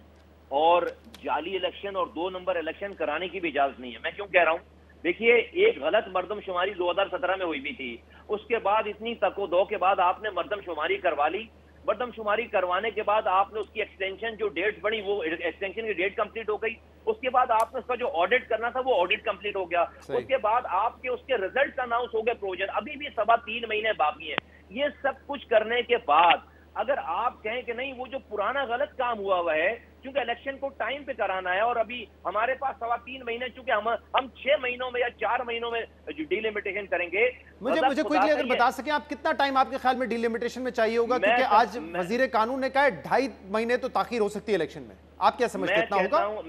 [SPEAKER 11] और जाली इलेक्शन और 2 नंबर इलेक्शन कराने की भी इजाजत नहीं है। मैं क्यों कह रहा हूं? देखिए, एक गलत मर्दमशुमारी 2017 में हुई भी थी, उसके बाद इतनी तको-दो के बाद आपने मर्दमशुमारी करवा ली। मर्दमशुमारी करवाने के बाद आपने उसकी एक्सटेंशन जो डेट बढ़ी, वो एक्सटेंशन की डेट कंप्लीट हो गई। उसके बाद आपने उसका जो ऑडिट करना था वो ऑडिट कंप्लीट हो गया। उसके बाद आपके उसके रिजल्ट अनाउंस हो गए प्रोविजन, अभी भी 3.25 महीने बाकी है। ये सब कुछ करने के बाद अगर आप कहें कि नहीं, वो जो पुराना गलत काम हुआ है, क्योंकि इलेक्शन को टाइम पे कराना है और अभी हमारे पास 3.25 महीने, चूंकि हम 6 महीनों में या 4 महीनों में जो डिलिमिटेशन करेंगे।
[SPEAKER 1] मुझे क्विकली अगर बता सकें आप कितना टाइम आपके ख्याल में डिलिमिटेशन में चाहिए होगा, क्योंकि आज वजीर कानून ने कहा है 2.5 महीने तो ताखीर हो सकती है इलेक्शन में, आप क्या समझते हैं कितना होगा?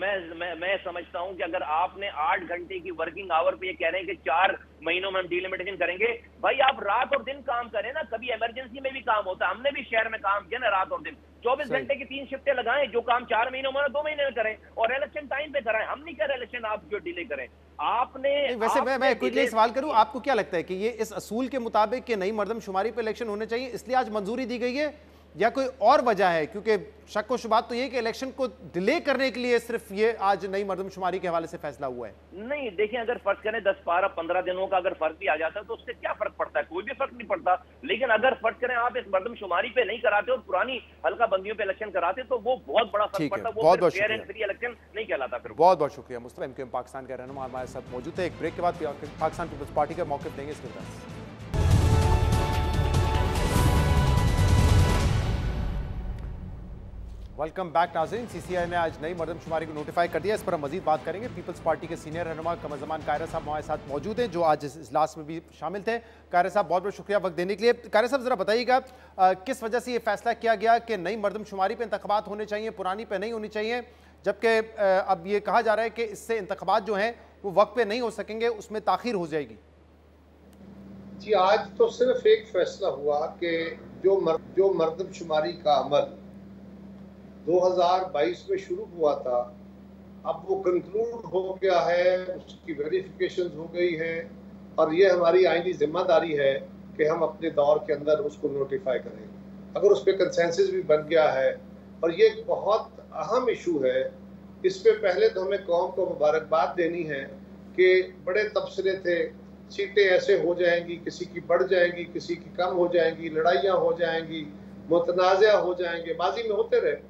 [SPEAKER 11] मैं समझता हूं कि अगर आपने 8 घंटे की वर्किंग आवर पे ये कह रहे हैं कि 4 महीनों में हम डिलिमिटेशन करेंगे, भाई आप रात और दिन काम करें ना, कभी इमरजेंसी में भी काम होता है, हमने भी शहर में काम किया ना रात और दिन, 24 घंटे की 3 शिफ्टें लगाएं, जो काम 4 महीनों में 2 महीने में करें और इलेक्शन टाइम पे कराएं। हम नहीं कह रहे इलेक्शन आप जो डिले करें। आपने
[SPEAKER 1] वैसे मैं क्विकली सवाल करूं, आपको क्या लगता है कि ये इस असूल के मुताबिक कि नई मर्दमशुमारी पे इलेक्शन होने चाहिए इसलिए आज मंजूरी दी गई है, या कोई और वजह है? क्योंकि शक व शुबात तो ये कि इलेक्शन को डिले करने के लिए सिर्फ ये आज नई मर्दमशुमारी के हवाले से फैसला हुआ है।
[SPEAKER 11] नहीं, देखिए, अगर फर्क करें 10, 12, 15 दिनों का अगर फर्क भी आ जाता है तो उससे क्या फर्क पड़ता है? कोई भी फर्क नहीं पड़ता। लेकिन अगर फर्क करें आप इस मर्दमशुमारी पे नहीं कराते और पुरानी हल्का बंदियों पे इलेक्शन कराते तो वो बहुत बड़ा फर्क पड़ता है, वो फेयर एंड फ्री इलेक्शन नहीं कहलाता। फिर
[SPEAKER 1] बहुत बहुत शुक्रिया मुस्तफा। एमक्यूएम पाकिस्तान का रहनुमा हमारे साथ मौजूद है। एक ब्रेक के बाद पाकिस्तान पीपल्स पार्टी का मौक़िफ़ देंगे इसके बाद। वेलकम बैक नाज़रीन। CCI ने आज नई मर्दमशुमारी को नोटिफाई कर दिया, इस पर हम मजीद बात करेंगे। पीपल्स पार्टी के सीनियर रहनुमा कमरजमान कायरा साहब हमारे साथ मौजूद हैं, जो आज इस इजलास में भी शामिल थे। कायरा साहब, बहुत बहुत शुक्रिया वक्त देने के लिए। कायरा साहब, ज़रा बताइएगा किस वजह से ये फैसला किया गया कि नई मर्दमशुमारी पर इंतखाबात होने चाहिए, पुरानी पर नहीं होनी चाहिए, जबकि अब ये कहा जा रहा है कि इससे इंतखाबात जो हैं वो वक्त पर नहीं हो सकेंगे, उसमें ताख़ीर हो जाएगी?
[SPEAKER 12] जी, आज तो सिर्फ एक फैसला हुआ कि जो मर्दमशुमारी का अमल 2022 में शुरू हुआ था, अब वो कंक्लूड हो गया है, उसकी वेरिफिकेशन हो गई है और ये हमारी आईनी जिम्मेदारी है कि हम अपने दौर के अंदर उसको नोटिफाई करें। अगर उस पर कंसेंसस भी बन गया है और ये एक बहुत अहम इशू है, इस पे पहले तो हमें कौम को मुबारकबाद देनी है कि बड़े तबसरे थे, सीटें ऐसे हो जाएंगी, किसी की बढ़ जाएंगी, किसी की कम हो जाएंगी, लड़ाइयाँ हो जाएंगी, मुतनाज़ा हो जाएंगे, माजी में होते रहे।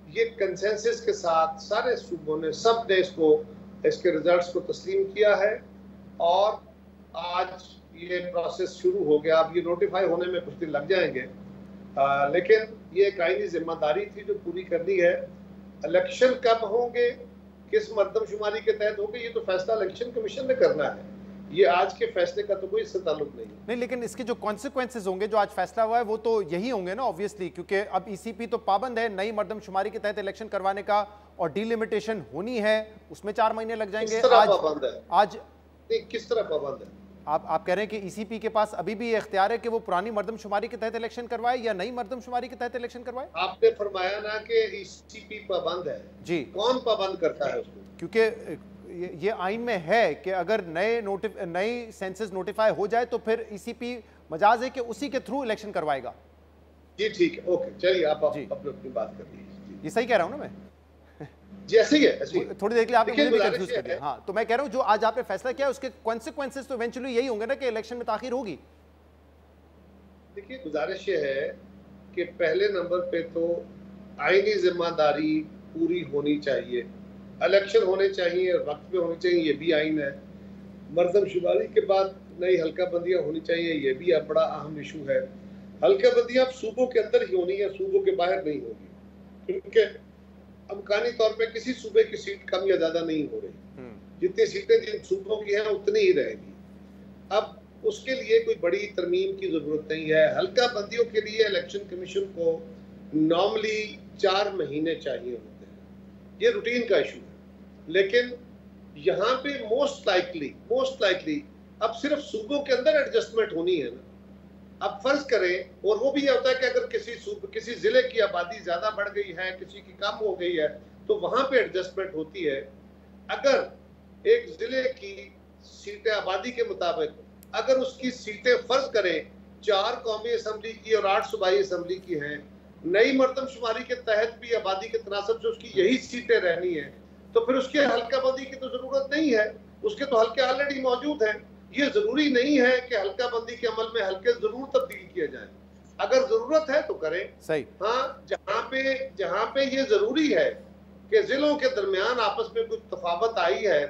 [SPEAKER 12] ये कंसेंसस के साथ सारे सूबों ने, सब ने इसके रिजल्ट्स को तस्लीम किया है और आज ये प्रोसेस शुरू हो गया। अब ये नोटिफाई होने में कुछ दिन लग जाएंगे, लेकिन ये एक आईनी जिम्मेदारी थी जो पूरी करनी है। इलेक्शन कब होंगे, किस मर्दमशुमारी के तहत होंगे, ये तो फैसला इलेक्शन कमीशन ने करना है। ये आज के फैसले का तो कोई इससे ताल्लुक नहीं है।
[SPEAKER 1] नहीं, लेकिन इसके जो कॉन्सिक्वेंसेज होंगे, जो आज फैसला हुआ है, वो तो यही होंगे ना ऑब्वियसली, क्योंकि अब ईसीपी तो पाबंद है नई मर्दमशुमारी के तहत इलेक्शन करवाने का, और डिलिमिटेशन होनी है, उसमें 4 महीने लग जाएंगे।
[SPEAKER 12] किस तरह पाबंद है?
[SPEAKER 1] आज
[SPEAKER 12] नहीं, किस तरह पाबंद है?
[SPEAKER 1] आप कह रहे हैं कि ईसीपी के पास अभी भी ये इख्तियार है कि वो पुरानी मर्दमशुमारी के तहत इलेक्शन करवाए या नई मर्दमशुमारी के तहत इलेक्शन करवाए?
[SPEAKER 12] आपने फरमाया ना कि ईसीपी पाबंद है जी, कौन पाबंद करता है उसको?
[SPEAKER 1] क्योंकि ये आइन में है कि अगर नई सेंसस नोटिफाई हो जाए तो फिर ईसीपी मजाज है कि उसी के थ्रू इलेक्शन करवाएगा।
[SPEAKER 12] जी ठीक है, ओके, चलिए आप अपनी बात कर लीजिए।
[SPEAKER 1] ये सही कह रहा हूं ना मैं?
[SPEAKER 12] जी ऐसे ही है, ऐसे ही।
[SPEAKER 1] थोड़ी देर के लिए आपने मुझे भी कंफ्यूज कर दिया। हाँ, तो मैं कह रहा हूं जो आज आपने फैसला किया उसके कॉन्सिक्वेंसेस तो इवेंचुअली यही होंगे ना कि इलेक्शन में ताखीर होगी।
[SPEAKER 12] देखिए, गुजारिश ये है कि पहले नंबर पे तो आईनी जिम्मेदारी पूरी होनी चाहिए, इलेक्शन होने चाहिए, वक्त पे होने चाहिए, ये भी आइन है। मर्दमशुमारी के बाद नई हल्का बंदियां होनी चाहिए, ये भी अब बड़ा अहम इशू है। हल्का बंदियां अब सूबों के अंदर ही होनी है, सूबों के बाहर नहीं होगी, क्योंकि अमकानी तौर पे किसी सूबे की सीट कम या ज्यादा नहीं हो रही, जितनी सीटें जिन सूबों की हैं उतनी ही रहेगी। अब उसके लिए कोई बड़ी तरमीम की जरूरत नहीं है। हल्का बंदियों के लिए इलेक्शन कमीशन को नॉर्मली 4 महीने चाहिए होते हैं, ये रूटीन का इशू है। लेकिन यहाँ पे मोस्ट लाइकली अब सिर्फ सूबों के अंदर एडजस्टमेंट होनी है ना। अब फर्ज करें, और वो भी ये होता है कि अगर किसी जिले की आबादी ज्यादा बढ़ गई है, किसी की कम हो गई है, तो वहां पे एडजस्टमेंट होती है। अगर एक जिले की सीटें आबादी के मुताबिक, अगर उसकी सीटें फर्ज करें 4 कौमी असम्बली की और 8 सूबाई असम्बली की हैं, नई मर्दमशुमारी के तहत भी आबादी के तनासब से उसकी यही सीटें रहनी है, तो फिर उसके हल्का बंदी की तो जरूरत नहीं है, उसके तो हल्के ऑलरेडी मौजूद हैं। ये जरूरी नहीं है कि हल्का बंदी के अमल में हल्के जरूर तब्दील किए जाएं, अगर जरूरत है तो करें।
[SPEAKER 1] सही।
[SPEAKER 12] हाँ, जहाँ पे ये जरूरी है कि जिलों के दरमियान आपस में कुछ तफावत आई है,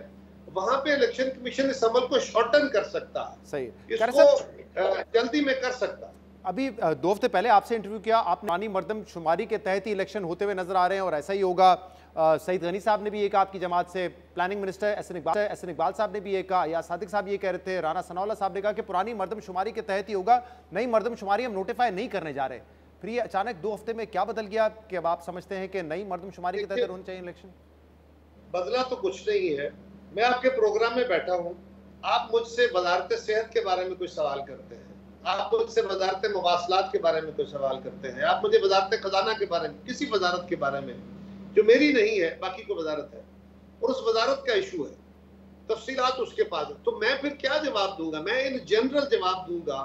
[SPEAKER 12] वहां पे इलेक्शन कमीशन इस अमल को शॉर्टन कर सकता है,
[SPEAKER 1] सही,
[SPEAKER 12] इसको जल्दी में कर सकता है।
[SPEAKER 1] अभी 2 हफ्ते पहले आपसे इंटरव्यू किया, आप पुरानी मर्दमशुमारी के तहत ही इलेक्शन होते हुए नजर आ रहे हैं, और ऐसा ही होगा। सईद गनी साहब ने भी ये कहा आपकी जमात से, प्लानिंग मिनिस्टर एहसन इकबाल साहब ने भी ये कहा, या सादिक साहब ये कह रहे थे, राना सनाउल्लाह साहब ने कहा कि पुरानी मर्दमशुमारी के तहत ही होगा, नई मर्दमशुमारी हम नोटिफाई नहीं करने जा रहे। फिर ये अचानक 2 हफ्ते में क्या बदल गया कि अब आप समझते हैं कि नई मर्दमशुमारी के तहत होना चाहिए इलेक्शन?
[SPEAKER 12] बदला तो कुछ नहीं है। मैं आपके प्रोग्राम में बैठा हूँ, आप मुझसे वजारत सेहत के बारे में कोई सवाल करते हैं, आप मुझसे वजारत मवासलात के बारे में कोई सवाल करते हैं, आप मुझे वजारत खजाना के बारे में, किसी वजारत के बारे में जो मेरी नहीं है, बाकी को वजारत है, और उस वजारत का इशू है, तफसीलात उसके पास है, तो मैं फिर क्या जवाब दूंगा? मैं इन जनरल जवाब दूंगा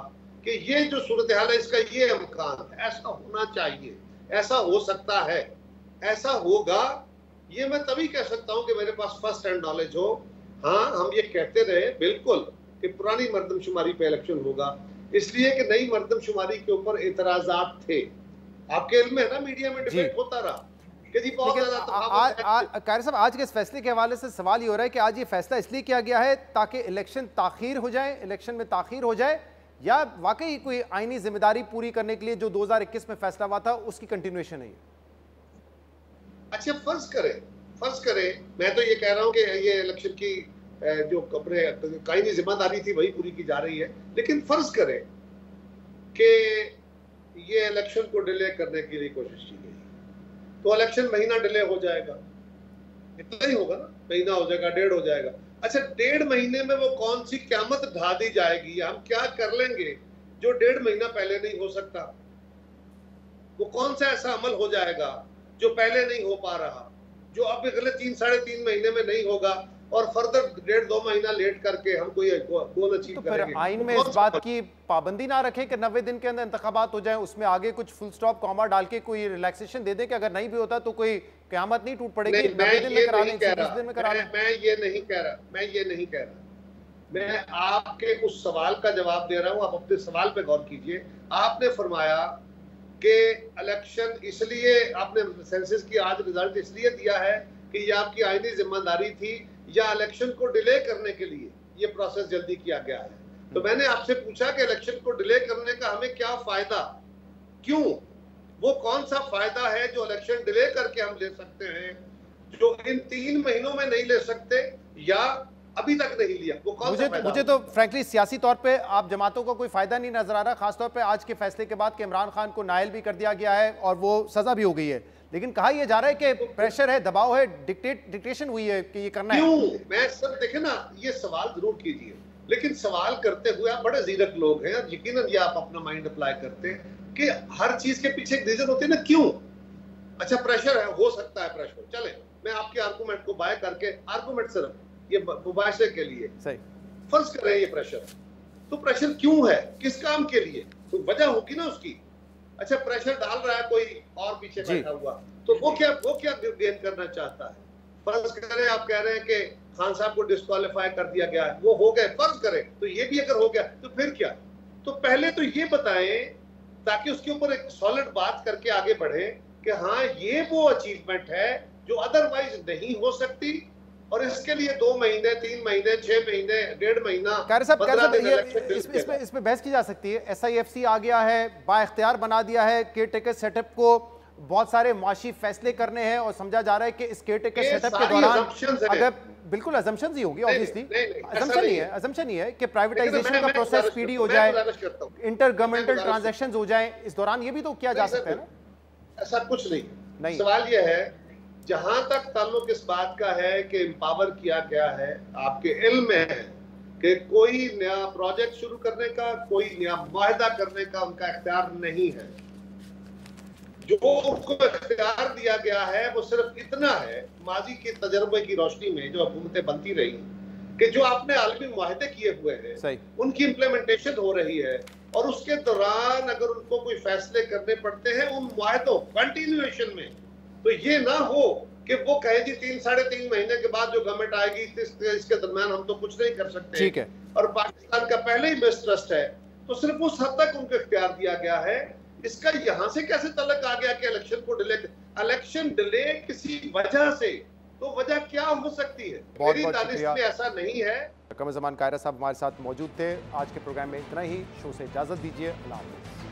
[SPEAKER 12] कि ये जो सूरत हाल है इसका ये इम्कान है, ऐसा होना चाहिए, ऐसा हो सकता है, ऐसा होगा, ये मैं तभी कह सकता हूं कि मेरे पास फर्स्ट हैंड नॉलेज हो। हाँ, हम ये कहते रहे बिल्कुल कि पुरानी मर्दमशुमारी पे इलेक्शन होगा, इसलिए कि नई मर्दमशुमारी के ऊपर एतराजात थे। आपके इल्म है ना, मीडिया में डिबेट होता रहा कि जी बहुत ज्यादा।
[SPEAKER 1] कारी साहब, आज के इस फैसले के हवाले से सवाल ये हो रहा है कि आज ये फैसला इसलिए किया गया है ताकि इलेक्शन ताखीर हो जाए, इलेक्शन में ताखीर हो जाए, या वाकई कोई आईनी जिम्मेदारी पूरी करने के लिए जो 2021 में फैसला हुआ था उसकी कंटिन्यूएशन है?
[SPEAKER 12] अच्छा, फर्ज करें, मैं तो ये कह रहा हूँ कि ये इलेक्शन की जो अपने कायनी जिम्मेदारी थी वही पूरी की जा रही है, लेकिन फर्ज करें कि ये इलेक्शन को डिले करने के लिए कोशिश की गई, तो इलेक्शन महीना डिले हो जाएगा, इतना ही होगा ना, महीना हो जाएगा, 1.5 हो जाएगा। अच्छा, 1.5 महीने में वो कौन सी क़यामत ढा दी जाएगी, हम क्या कर लेंगे जो 1.5 महीना पहले नहीं हो सकता? वो कौन सा ऐसा अमल हो जाएगा जो पहले नहीं हो पा रहा, जो अब अगले 3-3.5 महीने में नहीं होगा, और फर्दर 1.5-2 महीना लेट करके हम कोई गोल अचीव करेंगे?
[SPEAKER 1] आइन में इस बात की पाबंदी ना रखें कि 90 दिन के अंदर इंतखाबात हो जाए, उसमें आगे कुछ फुल स्टॉप कॉमा डाल के कोई रिलैक्सेशन दे दे कि अगर नहीं भी होता तो कोई क़यामत नहीं टूट पड़ेगी, 90 दिन में करा लें, 20 दिन में करा लें?
[SPEAKER 12] मैं ये नहीं कह रहा, मैं आपके उस सवाल का जवाब दे रहा हूँ, आप अपने सवाल पे गौर कीजिए। आपने फरमाया कि इलेक्शन इसलिए, आपने सेंसस की आज रिजल्ट इसलिए दिया है कि ये आपकी आईनी जिम्मेदारी थी, या इलेक्शन को डिले करने के लिए ये प्रोसेस जल्दी किया गया है? तो मैंने आपसे पूछा कि इलेक्शन को डिले करने का हमें क्या फायदा, क्यों, वो कौन सा फायदा है जो इलेक्शन डिले करके हम ले सकते हैं, जो इन 3 महीनों में नहीं ले सकते, या अभी तक नहीं लिया। वो कौन सा फायदा?
[SPEAKER 1] मुझे तो फ्रैंकली सियासी तौर पे आप जमातों को कोई फायदा नहीं नजर आ रहा, खासतौर पे आज के फैसले के बाद कि इमरान खान को नायल भी कर दिया गया है और वो सजा भी हो गई है, लेकिन कहा यह जा रहा है कि प्रेशर है, दबाव है, डिक्टेशन हुई है कि ये करना है।
[SPEAKER 12] क्यों? मैं सर देखे ना, ये सवाल जरूर कीजिए, लेकिन सवाल करते हुए आप बड़े जीरक लोग हैं, यकीनन ये आप अपना माइंड अप्लाई करते हैं कि हर चीज के पीछे एक रीजन होती है ना, क्यों? अच्छा प्रेशर है, हो सकता है प्रेशर, चले मैं आपके आर्गूमेंट को बाय करके, आर्गूमेंट सिर्फ ये मुबाशरे के लिए
[SPEAKER 1] सही
[SPEAKER 12] फर्ज कर रहे हैं, ये प्रेशर तो प्रेशर क्यों है, किस काम के लिए, तो वजह होगी ना उसकी। अच्छा प्रेशर डाल रहा है कोई और पीछे बैठा हुआ, तो वो क्या गेन करना चाहता है? फर्ज करें आप कह रहे हैं कि खान साहब को डिस्क्वालीफाई कर दिया गया है, वो हो गए, फर्ज करें तो ये भी अगर हो गया तो फिर क्या? तो पहले तो ये बताएं ताकि उसके ऊपर एक सॉलिड बात करके आगे बढ़े कि हाँ ये वो अचीवमेंट है जो अदरवाइज नहीं हो सकती, और इसके लिए 2 महीने 3 महीने 6 महीने 1.5 महीना
[SPEAKER 1] इसमें बहस की जा सकती है। SIFC आ गया है, बाइख्तियार बना दिया है, केयर टेकर सेटअप को बहुत सारे मुआशी फैसले करने हैं और समझा जा रहा है कि इस केयर टेकर सेटअप के दौरान अगर बिल्कुल अजम्पशन ही होगी, ऑब्वियसली अजम्पशन ही है कि प्राइवेटाइजेशन का प्रोसेस स्पीडी हो जाए, इंटर गवर्नमेंटल ट्रांजैक्शंस हो जाए, इस दौरान ये भी तो किया जा सकता है ना?
[SPEAKER 12] ऐसा कुछ नहीं। सवाल यह है जहां तक ताल्लुक इस बात का है कि एम्पावर किया गया है, आपके इल्म में है कि कोई नया प्रोजेक्ट शुरू करने का, कोई नया मुआहदा करने का उनका इख्तियार नहीं है। जो उनको इख्तियार दिया गया है वो सिर्फ इतना है, माजी के तजर्बे की रोशनी में जो हुकूमतें बनती रही कि जो आपने आलमी मुआहदे किए हुए हैं उनकी इम्प्लीमेंटेशन हो रही है, और उसके दौरान अगर उनको कोई फैसले करने पड़ते हैं उन मुआहदों कंटिन्यूएशन में, तो ये ना हो कि वो कहे जी 3-3.5 महीने के बाद जो गवर्नमेंट आएगी इसके दरम्यान हम तो कुछ नहीं कर सकते, ठीक है, और पाकिस्तान का पहले ही मिसट्रस्ट है, तो सिर्फ उस हद तक उनको इख्तियार दिया गया है। इसका यहां से कैसे तलक आ गया कि इलेक्शन को इलेक्शन डिले किसी वजह से, तो वजह क्या हो सकती है? मेरी दानिश में ऐसा नहीं है।
[SPEAKER 1] कमर ज़मान कायरा साहब हमारे साथ मौजूद थे। आज के प्रोग्राम में इतना ही, शो से इजाजत दीजिए, अल्लाह हाफ़िज़।